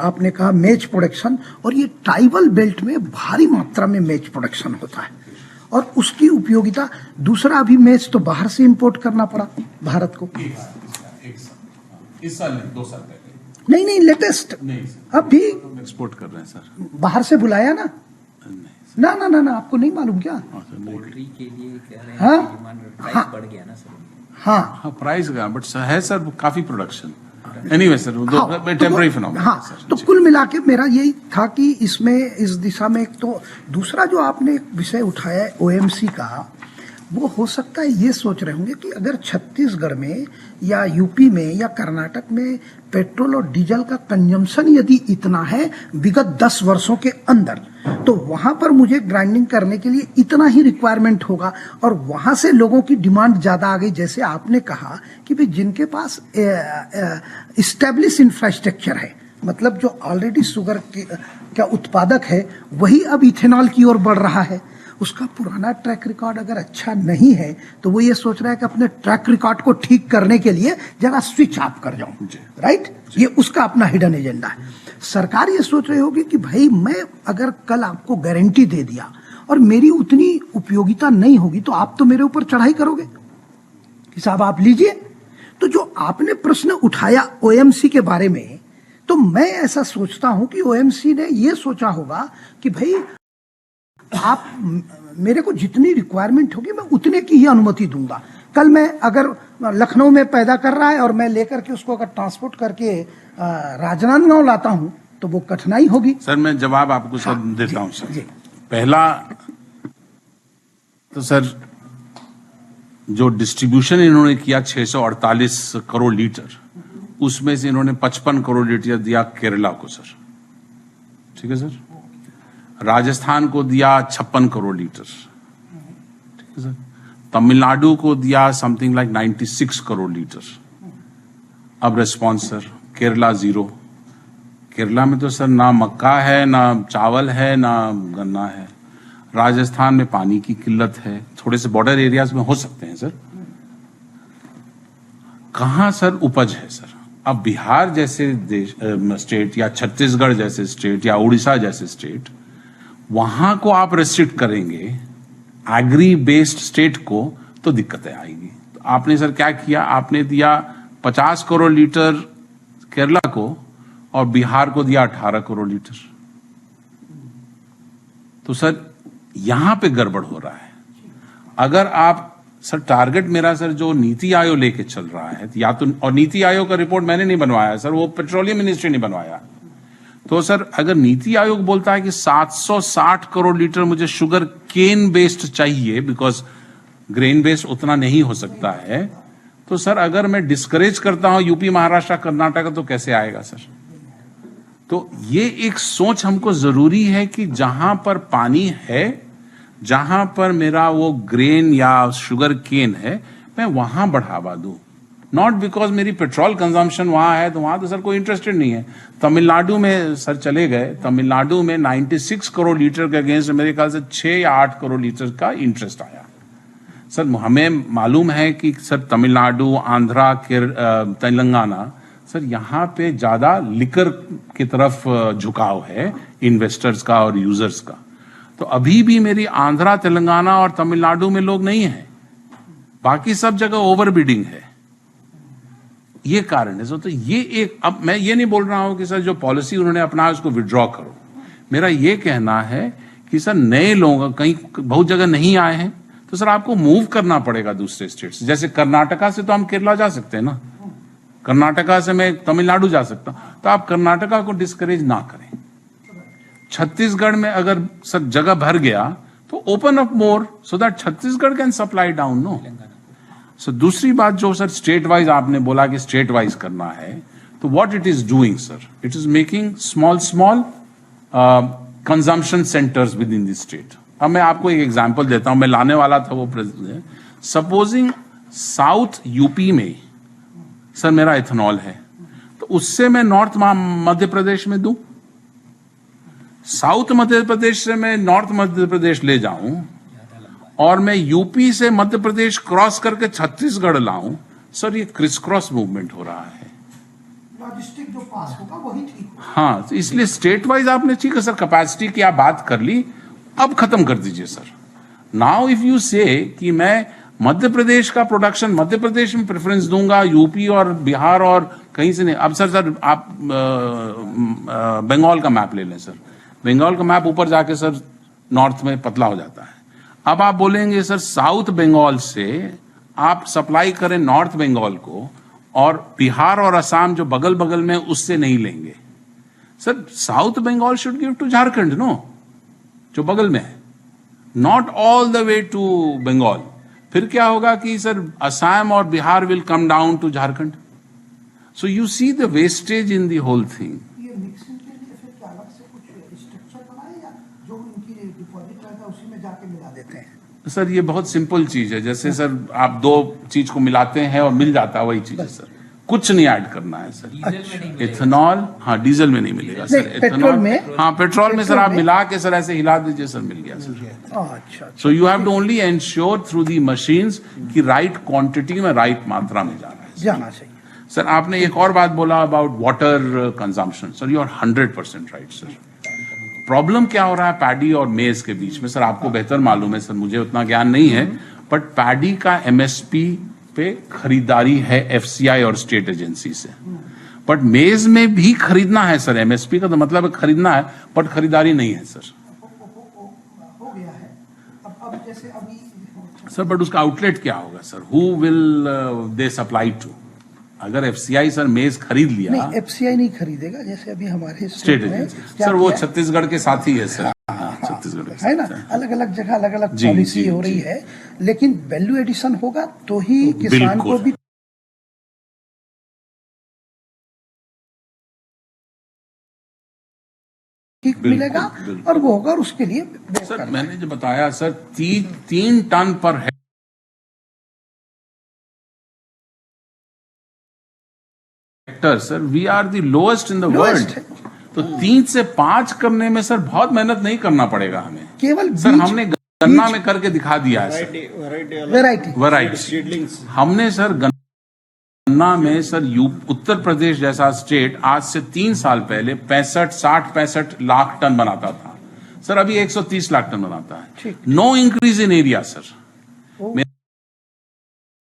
आपने कहा मेज प्रोडक्शन, और ये ट्राइबल बेल्ट में भारी मात्रा में मेज प्रोडक्शन होता है और उसकी उपयोगिता। दूसरा, अभी मेज तो बाहर से इंपोर्ट करना पड़ा भारत को। इस साल नहीं, 2 साल पहले नहीं लेटेस्ट नहीं सर, अभी एक्सपोर्ट कर रहे हैं सर. बाहर से बुलाया ना। ना ना ना ना आपको नहीं मालूम क्या? पोल्ट्री के लिए कह रहे हैं हाँ? कि डिमांड प्राइस बढ़ गया ना सर। हाँ हाँ, प्राइस का बट है सर काफी production. Anyway sir, temporary phenomena. हाँ, तो कुल मिला के मेरा यही था कि इसमें इस दिशा में एक तो दूसरा जो आपने विषय उठाया है ओएमसी का, वो हो सकता है ये सोच रहे होंगे कि अगर छत्तीसगढ़ में या यूपी में या कर्नाटक में पेट्रोल और डीजल का कंजम्पशन यदि इतना है विगत 10 वर्षों के अंदर, तो वहां पर मुझे ग्राइंडिंग करने के लिए इतना ही रिक्वायरमेंट होगा और वहां से लोगों की डिमांड ज्यादा आ गई। जैसे आपने कहा कि भाई जिनके पास इस्टेब्लिश इंफ्रास्ट्रक्चर है, मतलब जो ऑलरेडी शुगर का उत्पादक है, वही अब इथेनॉल की ओर बढ़ रहा है। उसका पुराना ट्रैक रिकॉर्ड अगर अच्छा नहीं है तो वो ये सोच रहा है कि अपने ट्रैक रिकॉर्ड को ठीक करने के लिए जरा स्विच ऑफ कर जाऊं, राइट? ये उसका अपना हिडन एजेंडा है। सरकार ये सोच रही होगी कि भाई मैं अगर कल आपको गारंटी दे दिया और मेरी उतनी उपयोगिता नहीं होगी तो आप तो मेरे ऊपर चढ़ाई करोगे कि साहब आप लीजिए। तो जो आपने प्रश्न उठाया ओएमसी के बारे में, तो मैं ऐसा सोचता हूं कि ओएमसी ने ये सोचा होगा कि भाई आप मेरे को जितनी रिक्वायरमेंट होगी मैं उतने की ही अनुमति दूंगा। कल मैं अगर लखनऊ में पैदा कर रहा है और मैं लेकर के उसको अगर ट्रांसपोर्ट करके राजनांदगांव लाता हूं तो वो कठिनाई होगी। सर मैं जवाब आपको सर देता हूं सर. पहला तो सर जो डिस्ट्रीब्यूशन इन्होंने किया 648 करोड़ लीटर, उसमें से इन्होंने 55 करोड़ लीटर दिया केरला को सर, ठीक है सर. राजस्थान को दिया 56 करोड़ लीटर, ठीक है सर. तमिलनाडु को दिया समथिंग लाइक 96 करोड़ लीटर. अब रिस्पॉन्स सर, केरला 0. केरला में तो सर ना मक्का है, ना चावल है, ना गन्ना है. राजस्थान में पानी की किल्लत है, थोड़े से बॉर्डर एरियाज में हो सकते हैं सर. कहां सर उपज है सर? अब बिहार जैसे स्टेट या छत्तीसगढ़ जैसे स्टेट या उड़ीसा जैसे स्टेट, वहां को आप रेस्ट्रिक्ट करेंगे एग्री बेस्ड स्टेट को तो दिक्कतें आएगी. तो आपने सर क्या किया, आपने दिया 50 करोड़ लीटर केरला को और बिहार को दिया 18 करोड़ लीटर। तो सर यहां पे गड़बड़ हो रहा है। अगर आप सर टारगेट मेरा सर जो नीति आयोग लेके चल रहा है या तो, और नीति आयोग का रिपोर्ट मैंने नहीं बनवाया सर, वो पेट्रोलियम मिनिस्ट्री ने बनवाया। तो सर अगर नीति आयोग बोलता है कि 760 करोड़ लीटर मुझे शुगर केन बेस्ड चाहिए बिकॉज ग्रेन बेस्ड उतना नहीं हो सकता है, तो सर अगर मैं डिस्करेज करता हूं यूपी, महाराष्ट्र, कर्नाटक, तो कैसे आएगा सर? तो ये एक सोच हमको जरूरी है कि जहां पर पानी है, जहां पर मेरा वो ग्रेन या शुगर केन है, मैं वहां बढ़ावा दूं। नॉट बिकॉज मेरी पेट्रोल कंजम्पशन वहां है तो वहां तो सर कोई इंटरेस्टेड नहीं है। तमिलनाडु में सर चले गए, तमिलनाडु में 96 करोड़ लीटर के अगेंस्ट मेरे ख्याल से 6 या 8 करोड़ लीटर का इंटरेस्ट आया। सर हमें मालूम है कि सर तमिलनाडु, आंध्रा, तेलंगाना, सर यहाँ पे ज्यादा लिकर की तरफ झुकाव है इन्वेस्टर्स का और यूजर्स का। तो अभी भी मेरी आंध्रा, तेलंगाना और तमिलनाडु में लोग नहीं है, बाकी सब जगह ओवर बिडिंग है। ये कारण है। तो ये एक, अब मैं ये नहीं बोल रहा हूं कि सर जो पॉलिसी उन्होंने अपनाया उसको विड्रॉ करो। मेरा ये कहना है कि सर नए लोग कहीं बहुत जगह नहीं आए हैं तो सर आपको मूव करना पड़ेगा दूसरे स्टेट से। जैसे कर्नाटका से तो हम केरला जा सकते हैं ना, कर्नाटका से मैं तमिलनाडु जा सकता हूं, तो आप कर्नाटका को डिस्करेज ना करें। छत्तीसगढ़ में अगर सर जगह भर गया तो open up more so that Chhattisgarh can supply down. No so दूसरी बात जो सर स्टेट वाइज आपने बोला कि स्टेट वाइज करना है, तो what it is doing sir, it is making small consumption centres with in the state. अब मैं आपको एक एग्जांपल देता हूं, मैं लाने वाला था वो सपोजिंग साउथ यूपी में सर मेरा इथेनॉल है, तो उससे मैं नॉर्थ मध्य प्रदेश में दूं, साउथ मध्य प्रदेश से मैं नॉर्थ मध्य प्रदेश ले जाऊं और मैं यूपी से मध्य प्रदेश क्रॉस करके छत्तीसगढ़ लाऊं, सर ये क्रिस क्रॉस मूवमेंट हो रहा है। लॉजिस्टिक जो पास होगा वही ठीक। हाँ, तो इसलिए स्टेट वाइज आपने ठीक है सर कैपेसिटी की आप बात कर ली, अब खत्म कर दीजिए सर। नाउ इफ यू से कि मैं मध्य प्रदेश का प्रोडक्शन मध्य प्रदेश में प्रेफरेंस दूंगा, यूपी और बिहार और कहीं से नहीं। अब सर आप बंगाल का मैप ले लें सर, बंगाल का मैप ऊपर जाके सर नॉर्थ में पतला हो जाता है। अब आप बोलेंगे सर साउथ बंगाल से आप सप्लाई करें नॉर्थ बंगाल को और बिहार और असम जो बगल बगल में उससे नहीं लेंगे। Sir south Bengal should give to Jharkhand, no, जो बगल में है, not all the way to Bengal. फिर क्या होगा कि सर असम और Bihar will come down to Jharkhand. So you see the wastage in the whole thing. ये मिक्सिंग के लिए फिर क्या अलग से कुछ स्ट्रक्चर बनाए या जो उनकी डिपॉजिट रहता है उसी में जाके मिला देते हैं? सर ये बहुत सिंपल चीज है, जैसे सर आप दो चीज को मिलाते हैं और मिल जाता है, वही चीज है सर, कुछ नहीं ऐड करना है सर। इथेनॉल, हाँ डीजल में नहीं मिलेगा सर, पेट्रोल में, हाँ पेट्रोल में सर आप मिला के सर ऐसे हिला दीजिए सर, मिल गया सर। अच्छा, so you have to only ensure through the machines कि राइट क्वांटिटी में राइट मात्रा में जाना चाहिए। सर आपने एक और बात बोला about water consumption, sir you are 100% right sir. Problem क्या हो रहा है पैडी और मेज के बीच में, सर आपको बेहतर मालूम है सर, मुझे उतना ज्ञान नहीं है, बट पैडी का एमएसपी पे खरीदारी है एफसीआई और स्टेट एजेंसी से, बट मेज में भी खरीदना है सर। एमएसपी का तो मतलब खरीदना है, बट खरीदारी नहीं है सर। हो गया है। अब जैसे अभी सर बट उसका आउटलेट क्या होगा sir, who will they supply to? अगर एफसीआई सर मेज खरीद लिया, नहीं एफसीआई नहीं खरीदेगा, जैसे अभी हमारे स्टेट एजेंसी सर वो छत्तीसगढ़ के साथ ही है सर, छत्तीसगढ़ है ना, अलग अलग जगह अलग अलग पॉलिसी हो रही है, लेकिन वैल्यू एडिशन होगा तो ही किसान को भी मिलेगा और वो होगा, और उसके लिए सर मैंने जो बताया sir 3 ton per hectare sir, we are the lowest in the world. तो 3 से 5 करने में सर बहुत मेहनत नहीं करना पड़ेगा हमें, केवल सर हमने गन्ना में करके दिखा दिया है सर, वैरायटी हमने सर गन्ना में सर उत्तर प्रदेश जैसा स्टेट आज से 3 साल पहले 65 लाख टन बनाता था सर, अभी 130 लाख टन बनाता है। No increase in area sir.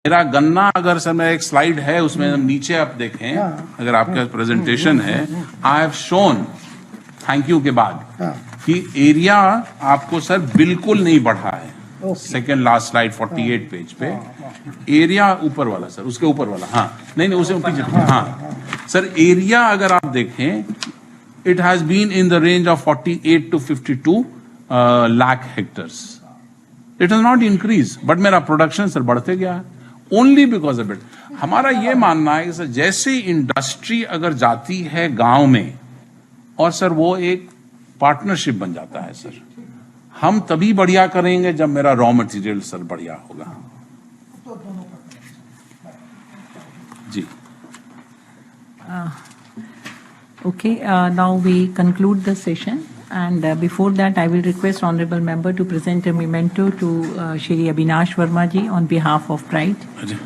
मेरा गन्ना, अगर सर मेरा एक स्लाइड है उसमें हम नीचे आप देखें, अगर आपके पास प्रेजेंटेशन है, I have shown, thank you के बाद, कि एरिया आपको सर बिल्कुल नहीं बढ़ा है। सेकेंड लास्ट स्लाइड 48 पेज पे एरिया ऊपर वाला सर, उसके ऊपर वाला, हाँ नहीं उसे पीछे, हाँ सर एरिया अगर आप देखें, it has been in the range of 48 to 52 lakh hectares. It has not increase, but मेरा प्रोडक्शन सर बढ़ते गया है ओनली बिकॉज ऑफ इट। हमारा ये मानना है कि सर जैसे इंडस्ट्री अगर जाती है गांव में, और सर वो एक पार्टनरशिप बन जाता है सर, हम तभी बढ़िया करेंगे जब मेरा रॉ मटेरियल सर बढ़िया होगा। जी Okay, now we conclude the session, and before that I will request honorable member to present a memento to Shri Abhinash Verma ji on behalf of Pride. अच्छा